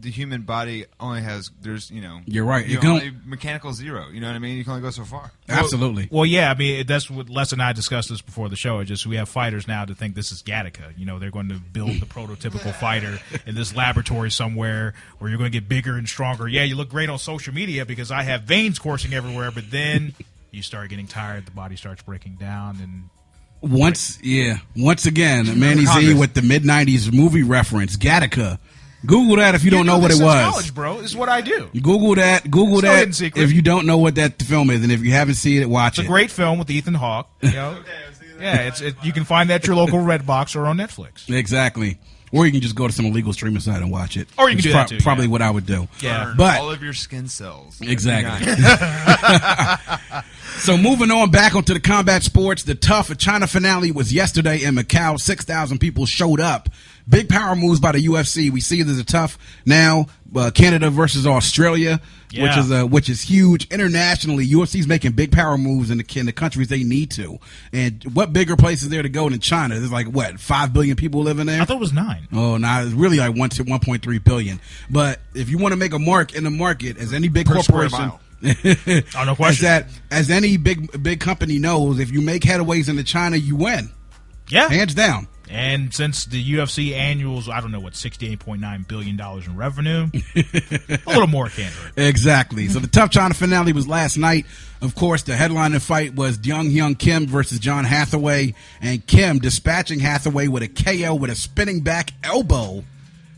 the human body only has, you're right. You can only mechanical zero. You know what I mean? You can only go so far. Absolutely. Well, yeah. I mean, that's what Les and I discussed this before the show. It's just we have fighters now to think this is Gattaca. They're going to build the prototypical fighter in this laboratory somewhere where you're going to get bigger and stronger. Yeah, you look great on social media because I have veins coursing everywhere, but then you start getting tired. The body starts breaking down and. Once again, Manny Z with the mid-'90s movie reference, Gattaca. Google that if you don't know what it was. Knowledge, bro. This is what I do. Google that if you don't know what that film is, and if you haven't seen it, watch it. It's a great film with Ethan Hawke. You can find that at your local Redbox or on Netflix. Exactly. Or you can just go to some illegal streaming site and watch it. Or you can do that too. Probably what I would do. Yeah. But all of your skin cells. Exactly. So moving on back onto the combat sports, the TUF China finale was yesterday in Macau. 6,000 people showed up. Big power moves by the UFC. We see there's a TUF now. Canada versus Australia, which is huge internationally. UFC's making big power moves in the countries they need to. And what bigger place is there to go than China? There's 5 billion people living there. I thought it was 9. Oh, no, it's really like 1.3 billion. But if you want to make a mark in the market, as any big corporation. No question. As any big company knows, if you make headways into China, you win. Yeah, hands down. And since the UFC annuals, I don't know what, $68.9 billion in revenue, a little more can't hurt. Exactly. So the TUF China finale was last night. Of course, the headlining fight was Dong-Hyun Kim versus John Hathaway, and Kim dispatching Hathaway with a KO with a spinning back elbow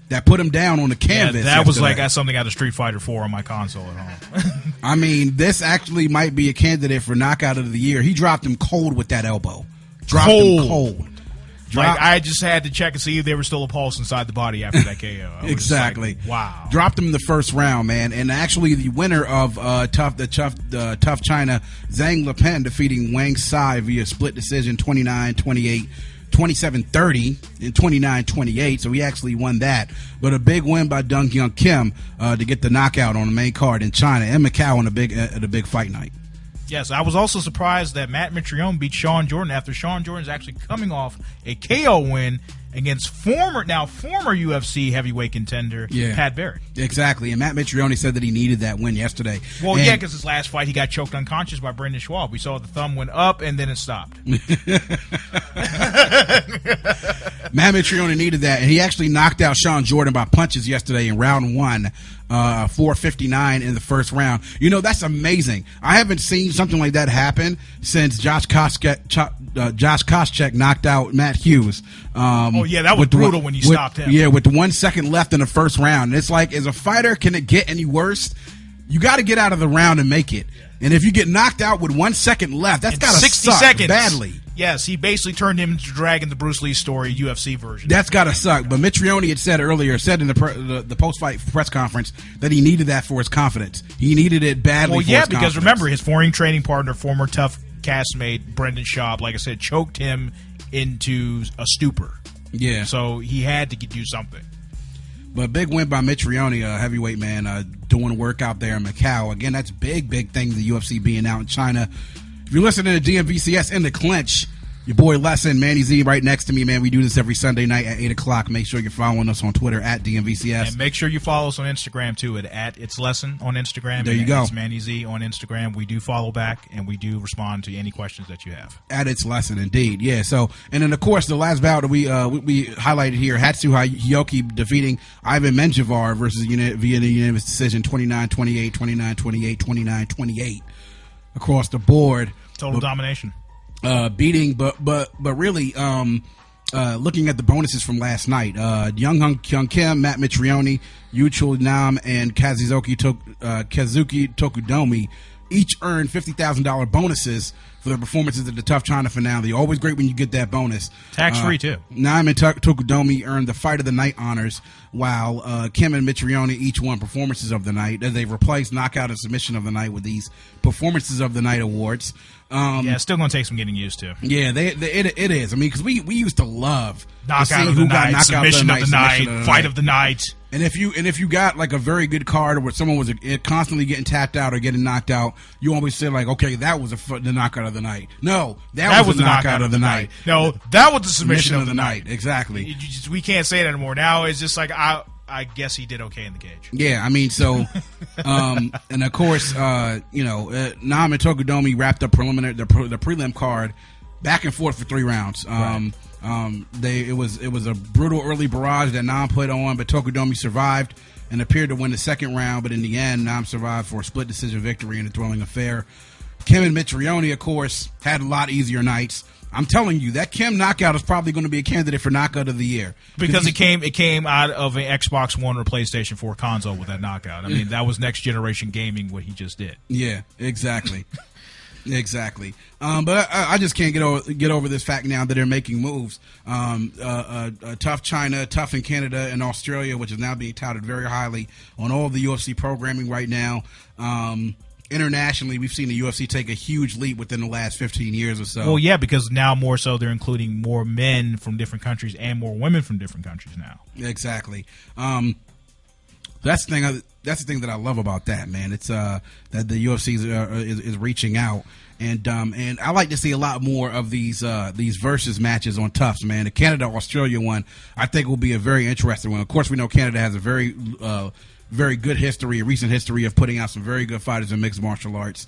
that put him down on the canvas. Yeah, that was like something out of Street Fighter 4 on my console at home. I mean, this actually might be a candidate for knockout of the year. He dropped him cold with that elbow. Dropped him cold. I just had to check and see if there was still a pulse inside the body after that KO. Exactly. Wow. Dropped him in the first round, man. And actually, the winner of TUF China, Zhang Lepen, defeating Wang Sai via split decision 29-28. 27-30 and 29-28, so he actually won that. But a big win by Dong-Hyun Kim to get the knockout on the main card in China and Macau on a big fight night. Yes, I was also surprised that Matt Mitrione beat Sean Jordan after Sean Jordan's actually coming off a KO win against former UFC heavyweight contender Pat Barrett. Exactly, and Matt Mitrione said that he needed that win yesterday. Well, because his last fight he got choked unconscious by Brendan Schwab. We saw the thumb went up and then it stopped. Matt Mitrione needed that, and he actually knocked out Sean Jordan by punches yesterday in round 1. 4:59 in the first round. That's amazing. I haven't seen something like that happen since Josh Koscheck knocked out Matt Hughes. That was brutal when you stopped him. Yeah, with 1 second left in the first round. It's like, as a fighter, can it get any worse? You got to get out of the round and make it. And if you get knocked out with 1 second left, that's got to suck badly. Yes, he basically turned him into Dragon the Bruce Lee story UFC version. That's got to suck. But Mitrione had said in the post-fight press conference that he needed that for his confidence. He needed it badly for his confidence. Because remember, his foreign training partner, former TUF castmate Brendan Schaub, like I said, choked him into a stupor. Yeah. So he had to do something. But big win by Mitrione, a heavyweight man, doing work out there in Macau. Again, that's big thing, the UFC being out in China. If you're listening to DMVCS in the Clinch, Your boy Lesson, Manny Z right next to me, man. We do this every Sunday night at 8 o'clock. Make sure you're following us on Twitter at DMVCS. And make sure you follow us on Instagram, too, at It's Lesson on Instagram. There you go. It's Manny Z on Instagram. We do follow back, and we do respond to any questions that you have. At It's Lesson, indeed. Yeah, so, and then, of course, the last bout that we highlighted here, Hatsuha Hioki defeating Ivan Menjivar versus via the unanimous decision, 29-28, 29-28, 29-28 across the board. Total domination. Beating, but really, looking at the bonuses from last night, Dong-Hyun Kim, Matt Mitrione, Yu Chul Nam, and Kazuki Tokudomi each earned $50,000 bonuses for their performances at the TUF China finale. Always great when you get that bonus. Tax-free, too. Nam and Tokudomi earned the Fight of the Night honors, while Kim and Mitrione each won Performances of the Night, as they replaced Knockout and Submission of the Night with these Performances of the Night awards. Yeah, it's still going to take some getting used to. Yeah, it is. I mean, because we used to love Knockout of the Night, Submission of the Night, Fight of the Night. And if you got like a very good card where someone was constantly getting tapped out or getting knocked out, you always say like, okay, that was the knockout of the night. No, that was the knockout of the night. No, that was the submission of the night. Exactly. We can't say that anymore. Now it's just like I guess he did okay in the cage. Yeah, I mean, so, and of course, Nam and Tokudomi wrapped up the prelim card back and forth for 3 rounds. Right. It was a brutal early barrage that Nam put on, but Tokudomi survived and appeared to win the second round. But in the end, Nam survived for a split decision victory in a thrilling affair. Kim and Mitrione, of course, had a lot easier nights. I'm telling you, that Kim knockout is probably going to be a candidate for knockout of the year because it came out of an Xbox One or PlayStation 4 console with that knockout. I mean, that was next generation gaming what he just did. Yeah, exactly. Exactly. But I just can't get over this fact now that they're making moves. TUF China, TUF in Canada, and Australia, which is now being touted very highly on all of the UFC programming right now. Internationally, we've seen the UFC take a huge leap within the last 15 years or so. Well, yeah, because now more so they're including more men from different countries and more women from different countries now. Exactly. That's the thing that I love about that, man. It's that the UFC is reaching out, and I like to see a lot more of these versus matches on TUFs, man. The Canada Australia one, I think, will be a very interesting one. Of course, we know Canada has a very good history, a recent history of putting out some very good fighters in mixed martial arts.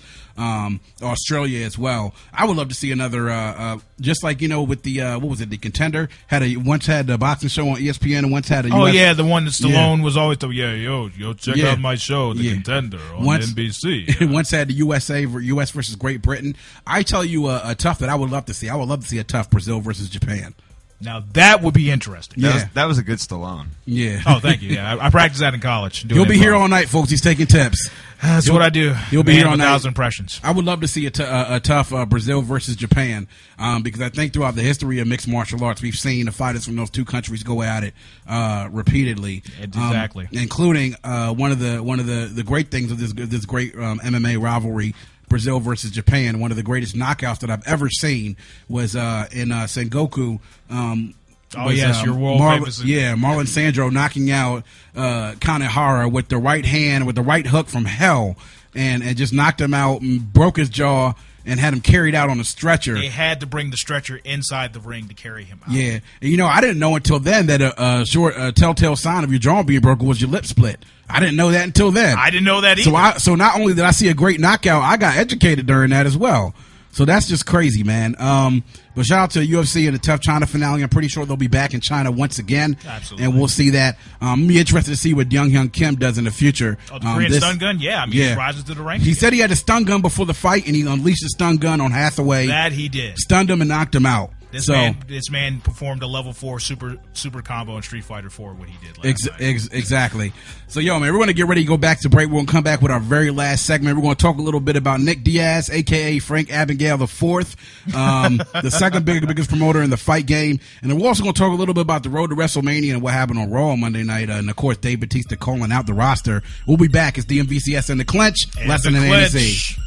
Australia as well. I would love to see another, just like, with the, what was it, the Contender once had the boxing show on ESPN and once had a Oh, yeah, the one that Stallone was always, check out my show, The Contender, on NBC. Once had the US versus Great Britain. I tell you a TUF that I would love to see. I would love to see a TUF Brazil versus Japan. Now, that would be interesting. That was a good Stallone. Yeah. Oh, thank you. Yeah, I practiced that in college. He'll be here all night, folks. He's taking tips. That's what I do. He'll be here on 1,000 impressions. I would love to see a TUF Brazil versus Japan, because I think throughout the history of mixed martial arts, we've seen the fighters from those two countries go at it repeatedly. Exactly, including one of the great things of this great MMA rivalry. Brazil versus Japan. One of the greatest knockouts that I've ever seen was in Sengoku. Your world famous. Yeah, Marlon Sandro knocking out Kanehara with the right hand, with the right hook from hell, and just knocked him out and broke his jaw and had him carried out on a stretcher. They had to bring the stretcher inside the ring to carry him out. Yeah. And, I didn't know until then that a telltale sign of your jaw being broken was your lip split. I didn't know that until then. I didn't know that either. So not only did I see a great knockout, I got educated during that as well. So that's just crazy, man. But shout out to UFC and the TUF China finale. I'm pretty sure they'll be back in China once again. Absolutely. And we'll see that. I'm interested to see what Dong-Hyun Kim does in the future. Oh, the Korean stun gun? Yeah, he rises to the rank. He said he had a stun gun before the fight, and he unleashed a stun gun on Hathaway. That he did. Stunned him and knocked him out. This man performed a level 4 super combo in Street Fighter 4. What he did last night. Exactly. So, man, we're going to get ready to go back to break. We're going to come back with our very last segment. We're going to talk a little bit about Nick Diaz, a.k.a. Frank Abagnale IV, the second biggest promoter in the fight game. And then we're also going to talk a little bit about the road to WrestleMania and what happened on Raw on Monday night. And, of course, Dave Bautista calling out the roster. We'll be back. It's DMVCS and the Clinch. Lesson in NBC.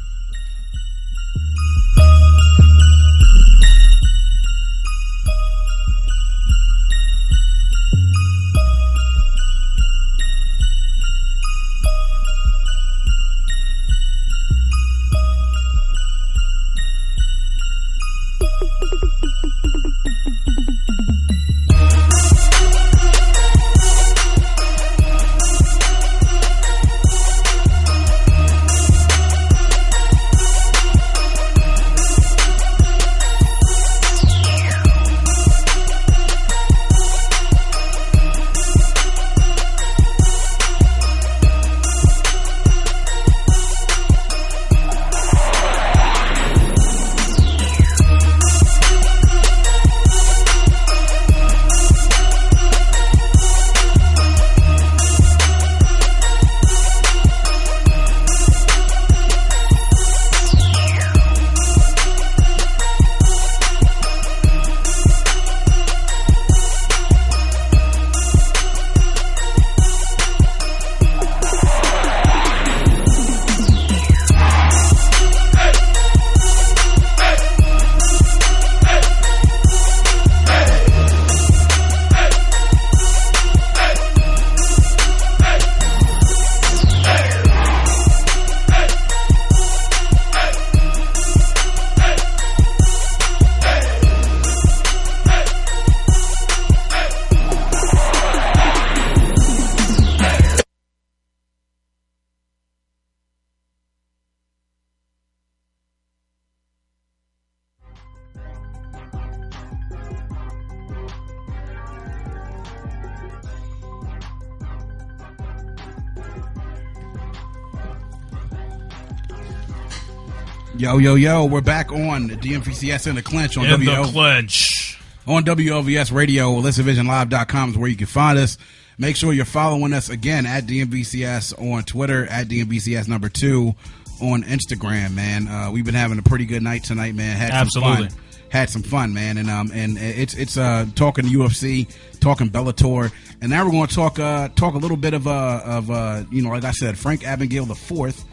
Yo, yo, yo, we're back on the DMVCS in the Clinch on Clinch. On WLVS Radio. ListVisionLive.com is where you can find us. Make sure you're following us again at DMVCS on Twitter, at DMVCS number 2 on Instagram, man. We've been having a pretty good night tonight, man. Had some fun, man. And it's talking UFC, talking Bellator, and now we're going to talk a little bit of like I said, Frank Abagnale IV.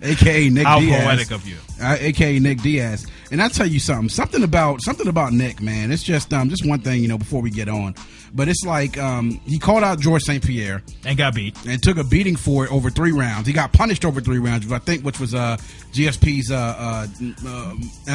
AKA Nick How Diaz. How poetic of you. AKA Nick Diaz. And I'll tell you something about Nick, man. It's just one thing, before we get on. But it's like he called out George St. Pierre and got beat and took a beating for it over 3 rounds. He got punished over 3 rounds, which was GSP's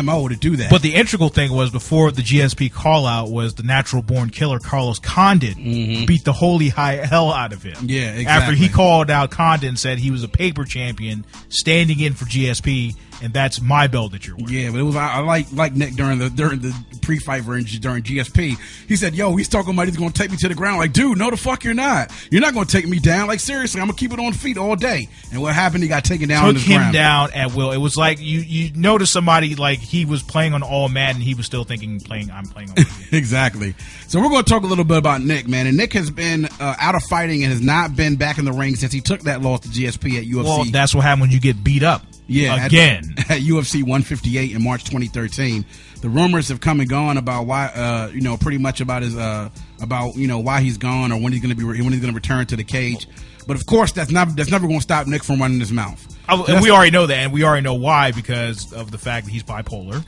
MO to do that. But the integral thing was before the GSP call out was the natural born killer Carlos Condit beat the holy hell out of him. Yeah, exactly. After he called out Condit and said he was a paper champion standing in for GSP. And that's my belt that you're wearing. Yeah, but it was I like Nick during the pre-fight during GSP. He said, "Yo, he's talking about he's going to take me to the ground." Like, dude, no, the fuck you're not. You're not going to take me down. Like, seriously, I'm gonna keep it on feet all day. And what happened? He got taken down. Took him down at will. It was like you notice somebody like he was playing on all Madden. He was still thinking I'm playing on. Exactly. So we're going to talk a little bit about Nick, man. And Nick has been out of fighting and has not been back in the ring since he took that loss to GSP at UFC. Well, that's what happened when you get beat up. Yeah, again at UFC 158 in March 2013. The rumors have come and gone about why, pretty much about his, why he's gone or when he's going to return to the cage. But of course, that's never going to stop Nick from running his mouth. And we already know that, and we already know why because of the fact that he's bipolar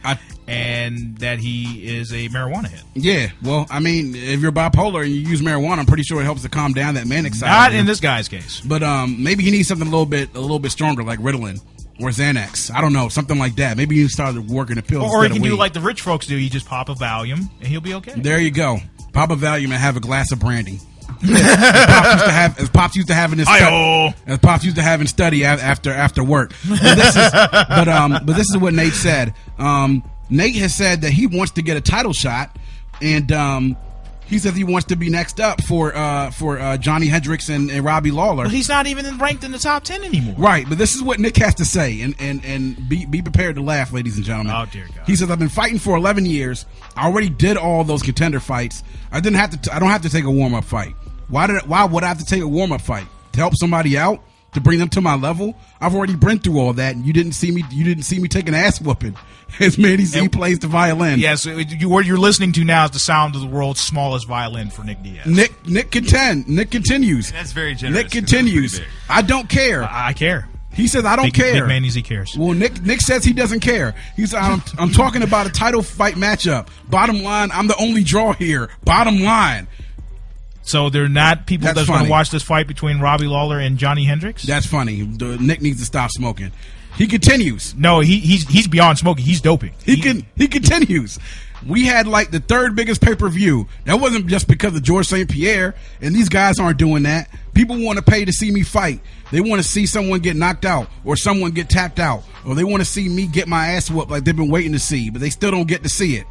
and that he is a marijuana head. Yeah, well, I mean, if you're bipolar and you use marijuana, I'm pretty sure it helps to calm down that manic side. Not in this guy's case, but maybe he needs something a little bit stronger, like Ritalin. Or Xanax. I don't know. Something like that. Maybe you started working the pills. Or he can do like the rich folks do. You just pop a Valium and he'll be okay. There you go. Pop a Valium and have a glass of brandy. as Pops used to have in his study after work. But this is what Nate said. Nate has said that he wants to get a title shot, and he says he wants to be next up for Johnny Hendricks and Robbie Lawler. Well, he's not even ranked in the top 10 anymore. Right, but this is what Nick has to say, and be prepared to laugh, ladies and gentlemen. Oh dear God. He says, "I've been fighting for 11 years. I already did all those contender fights. I don't have to take a warm up fight. Why would I have to take a warm up fight to help somebody out? To bring them to my level? I've already been through all that, and you didn't see me take an ass whooping." As Manny Z plays the violin. Yes, what you're listening to now is the sound of the world's smallest violin for Nick Diaz. Nick continues. That's very generous. Nick continues. I don't care. I care. He says I don't care. Big Manny Z cares. Well, Nick says he doesn't care. He said I'm talking about a title fight matchup. Bottom line, I'm the only draw here. Bottom line. So they're not people that's going to watch this fight between Robbie Lawler and Johnny Hendricks? That's funny. Nick needs to stop smoking. He continues. No, he's beyond smoking. He's doping. He continues. We had like the 3rd biggest pay-per-view. That wasn't just because of George St. Pierre, and these guys aren't doing that. People want to pay to see me fight. They want to see someone get knocked out or someone get tapped out, or they want to see me get my ass whooped like they've been waiting to see, but they still don't get to see it.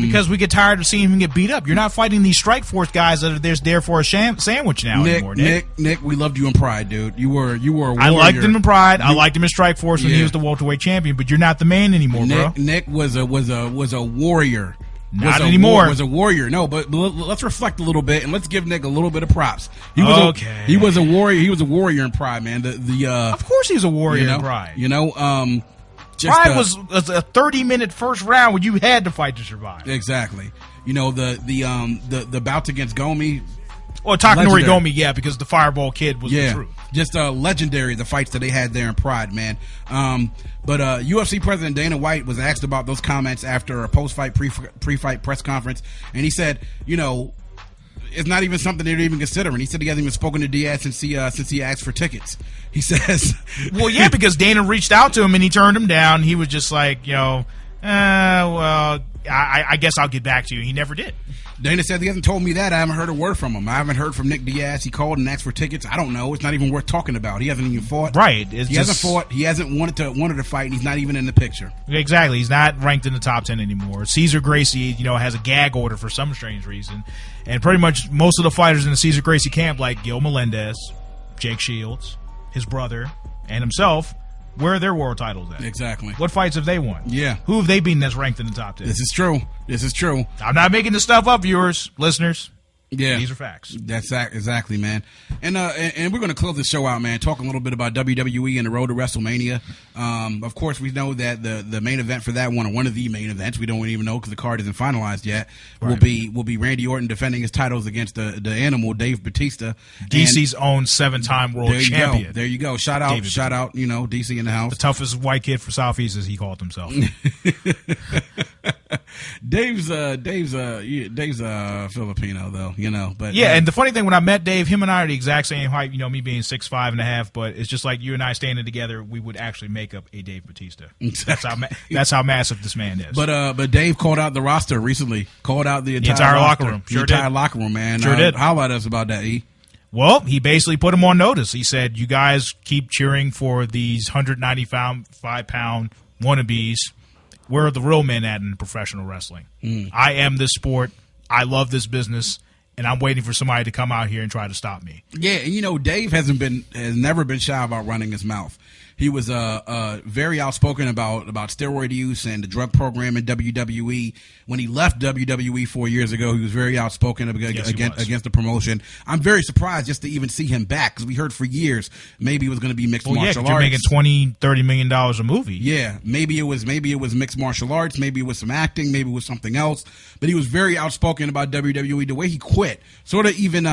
Because we get tired of seeing him get beat up. You're not fighting these Strike Force guys that are there for a sandwich now anymore, Nick. Nick, we loved you in Pride, dude. You were a warrior. I liked him in Pride. I liked him in Strike Force when he was the welterweight champion. But you're not the man anymore, bro. Nick was a warrior. Not anymore. Was a warrior. No, but let's reflect a little bit and let's give Nick a little bit of props. He was a warrior. He was a warrior in Pride, man. Of course, he's a warrior in Pride. Pride was a 30-minute first round when you had to fight to survive. Exactly. The bouts against Gomi. Well, Takanori Gomi, yeah, because the Fireball Kid was the truth. Just legendary, the fights that they had there in Pride, man. But UFC President Dana White was asked about those comments after a post-fight, pre-fight press conference, and he said, it's not even something they're even considering. He said he hasn't even spoken to Diaz since he asked for tickets. He says, well, yeah, because Dana reached out to him and he turned him down. He was just like, I guess I'll get back to you. He never did. Dana said he hasn't told me that. I haven't heard a word from him. I haven't heard from Nick Diaz. He called and asked for tickets. I don't know. It's not even worth talking about. He hasn't even fought. Right. He hasn't fought. He hasn't wanted to fight, and he's not even in the picture. Exactly. He's not ranked in the top 10 anymore. Cesar Gracie, has a gag order for some strange reason. And pretty much most of the fighters in the Cesar Gracie camp, like Gil Melendez, Jake Shields, his brother, and himself, Where are their world titles at? Exactly. What fights have they won? Yeah. Who have they beaten that's ranked in the top 10? This is true. I'm not making this stuff up, viewers, listeners. Yeah, these are facts. That's exactly, man. And we're going to close the show out, man. Talk a little bit about WWE and the road to WrestleMania. Of course, we know that the main event for that one of the main events, we don't even know because the card isn't finalized yet. Right. Will be Randy Orton defending his titles against the Animal, Dave Bautista, DC's own 7-time world champion. There you go. Shout out, DC in the house. The toughest white kid for Southeast, as he called himself. Dave's Filipino though, but yeah. And the funny thing, when I met Dave, him and I are the exact same height. Me being 6'5.5", but it's just like you and I standing together, we would actually make up a Dave Bautista. Exactly. That's how massive this man is. But Dave called out the roster recently. Called out the entire locker room. Sure did. The entire locker room, man. Sure did. How about us about that, E? Well, he basically put him on notice. He said, "You guys keep cheering for these 195-pound wannabes. Where are the real men at in professional wrestling? I am this sport. I love this business, and I'm waiting for somebody to come out here and try to stop me." Yeah, and Dave has never been shy about running his mouth. He was very outspoken about steroid use and the drug program in WWE. When he left WWE 4 years ago, he was very outspoken against the promotion. I'm very surprised just to even see him back because we heard for years maybe it was going to be mixed martial arts. You're making $20-30 million a movie. Yeah, maybe it was mixed martial arts, maybe it was some acting, maybe it was something else. But he was very outspoken about WWE. The way he quit, sort of even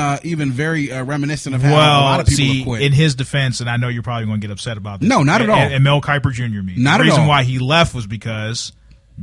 very reminiscent of how a lot of people have quit. In his defense, and I know you're probably going to get upset about this. No, not at all. And Mel Kiper Jr. Not at all. The reason why he left was because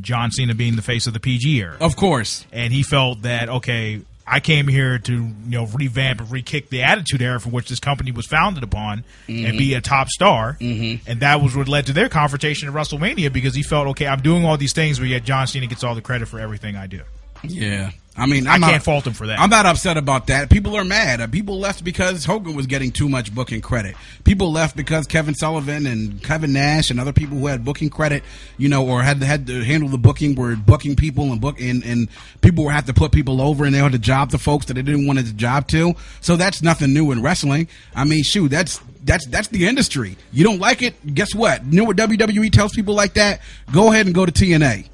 John Cena being the face of the PG era. Of course. And he felt that, okay, I came here to revamp and re-kick the Attitude Era for which this company was founded upon and be a top star. And that was what led to their confrontation at WrestleMania because he felt, okay, I'm doing all these things, but yet John Cena gets all the credit for everything I do. Yeah. I mean, I can't fault him for that. I'm not upset about that. People are mad. People left because Hogan was getting too much booking credit. People left because Kevin Sullivan and Kevin Nash and other people who had booking credit, or had to handle the booking, were booking people and people were had to put people over and they had to job the folks that they didn't want to job to. So that's nothing new in wrestling. I mean, shoot, that's the industry. You don't like it? Guess what? You know what WWE tells people like that? Go ahead and go to TNA.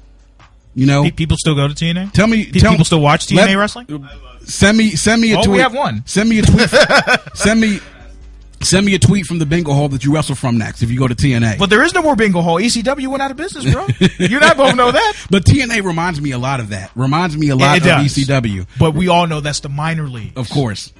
People still go to TNA? People still watch TNA wrestling? Send me a tweet. We have one. Send me a tweet. Send me a tweet from the bingo hall that you wrestle from next if you go to TNA. But there is no more bingo hall. ECW went out of business, bro. You and I both know that. But TNA reminds me a lot of that. Reminds me a lot of ECW. But we all know that's the minor league. Of course.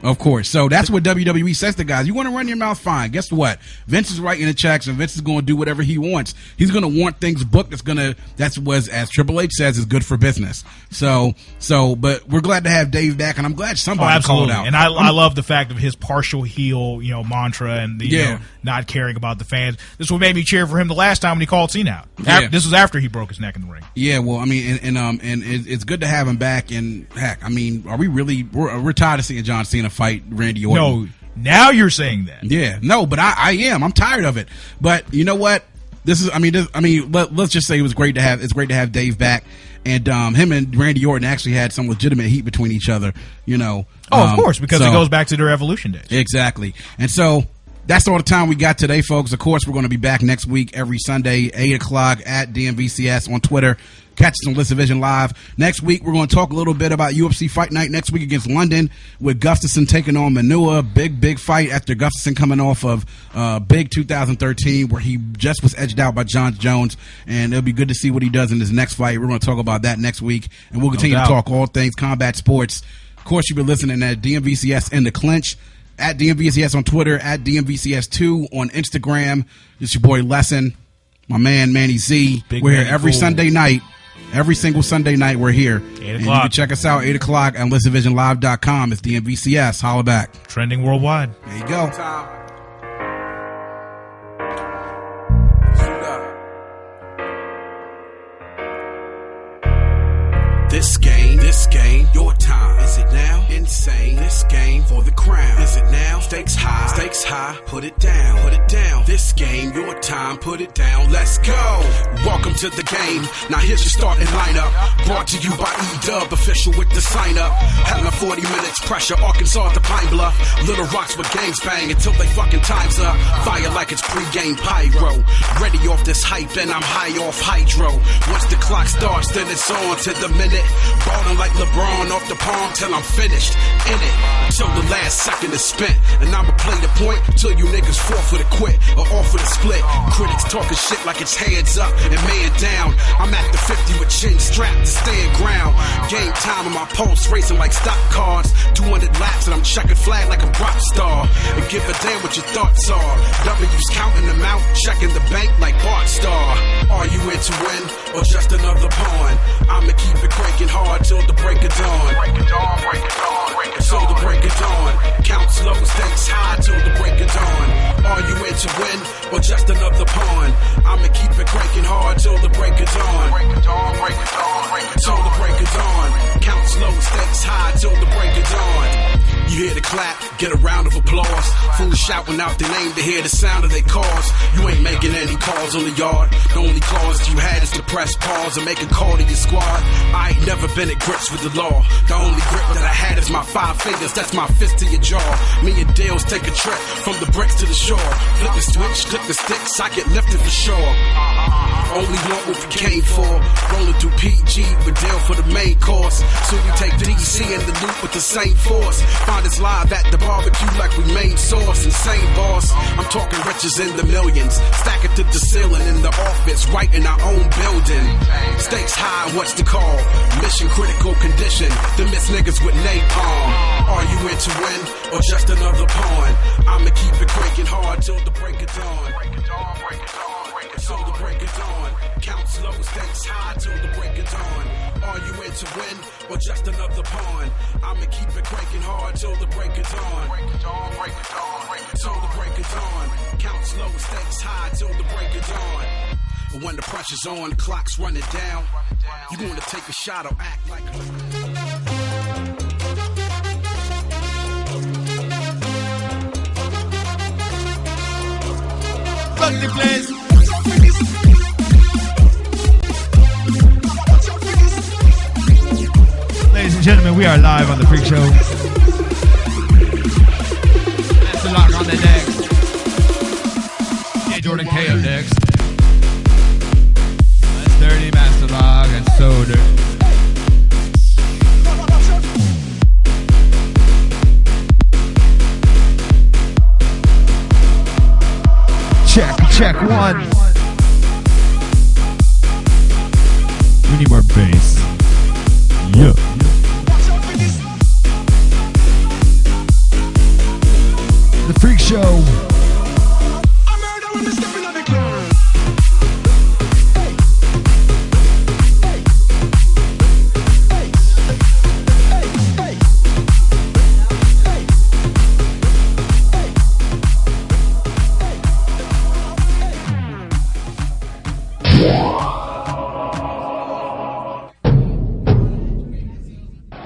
So that's what WWE says to guys. You want to run your mouth? Fine. Guess what? Vince is writing the checks and Vince is going to do whatever he wants. He's going to want things booked that's as Triple H says, is good for business. But we're glad to have Dave back, and I'm glad somebody called out. And I love the fact of his partial heel, mantra and the not caring about the fans. This is what made me cheer for him the last time when he called Cena out. Yeah. This was after he broke his neck in the ring. Yeah, well, I mean, and it's good to have him back. And heck, I mean, are we really? We're tired of seeing John Cena fight Randy Orton. No, now you're saying that. Yeah, no, but I am. I'm tired of it. But you know what? Let's just say it's great to have Dave back. And him and Randy Orton actually had some legitimate heat between each other, of course, because it goes back to their Evolution days. Exactly. And so that's all the time we got today, folks. Of course, we're going to be back next week every Sunday, 8 o'clock at DMVCS on Twitter. Catch us on List Division Live. Next week, we're going to talk a little bit about UFC Fight Night next week against London with Gustafsson taking on Manua. Big fight after Gustafsson coming off of big 2013 where he just was edged out by John Jones. And it'll be good to see what he does in his next fight. We're going to talk about that next week. And we'll continue to talk all things combat sports. Of course, you've been listening at DMVCS in the Clinch. At DMVCS on Twitter, at DMVCS2 on Instagram. It's your boy Lesson, my man Manny Z. We're here every Sunday night. Every single Sunday night we're here. 8 o'clock. And you can check us out 8 o'clock on listdivisionlive.com. It's DMVCS. Holla back. Trending worldwide. There you go. This game, your time. Is it now? Insane. This game for the crown. Is it now? Stakes high, put it down. This game, your time, put it down. Let's go. Welcome to the game. Now here's your starting lineup. Brought to you by E-Dub, official with the sign up. Having 40 minutes pressure, Arkansas to Pine Bluff. Little Rocks with gangs bang until they fucking time's up. Fire like like it's pre-game pyro. Ready off this hype and I'm high off hydro. Once the clock starts, then it's on to the minute. Ballin' like LeBron off the palm till I'm finished in it. Until the last second is spent. And I'ma play the point till you niggas forfeit to quit or offer to split. Critics talking shit like it's heads up and man down. I'm at the 50 with chin strapped to stand ground. Game time on my pulse racing like stock cars. 200 laps and I'm checking flag like a rock star. And give a damn what your thoughts are. W's counting them out, checking the bank like Bart Star. Are you in to win or just another pawn? I'ma keep it breaking hard till the break of dawn. Break it dawn, break it dawn, break it dawn. Till the break of dawn. Count slow, stakes high till the break of dawn. Are you in to win or just another pawn? I'ma keep it breaking hard till the break of dawn. Break it dawn, break it dawn, break it dawn. Till the break of dawn. Count slow, stakes high till the break of dawn. You hear the clap, get a round of applause. Fools shouting out their name to hear the sound of their cars. You ain't making any calls on the yard. The only cause you had is to press pause and make a call to your squad. I ain't never been at grips with the law. The only grip that I had is my 5 fingers, that's my fist to your jaw. Me and Dale's take a trip from the bricks to the shore. Flip the switch, clip the sticks, I get lifted for sure. Only want what we came for. Rolling through PG with Dale for the main course. So we take DC in the loop with the same force. Find us live at the barbecue like we main source and same boss. I'm talking riches in the millions. Stack it to the ceiling in the office, right in our own building. Stakes high, what's the call? Mission critical condition. The miss niggas with napalm. Are you in to win or just another pawn? I'ma keep it breaking hard till the break of dawn. Break it dawn, break it dawn, break it till the break of dawn. Count slow, stakes high till the break of dawn. Are you in to win or just another pawn? I'ma keep it breaking hard till the break of dawn. Break it dawn, break it dawn, break it till the break of dawn. Count slow, stakes high till the break of dawn. But when the pressure's on, the clock's running down. You gonna take a shot or act like Fuck the place. Ladies and gentlemen, we are live on the Freak Show. Master Lock on the decks. Yeah, Jordan K up next. That's dirty, Master Lock. That's so dirty. Check one. We need more bass. Yeah. The Freak Show.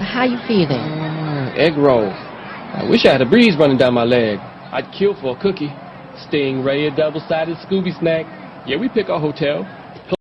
How you feeling? Egg roll. I wish I had a breeze running down my leg. I'd kill for a cookie. Stingray, a double-sided Scooby snack. Yeah, we pick our hotel.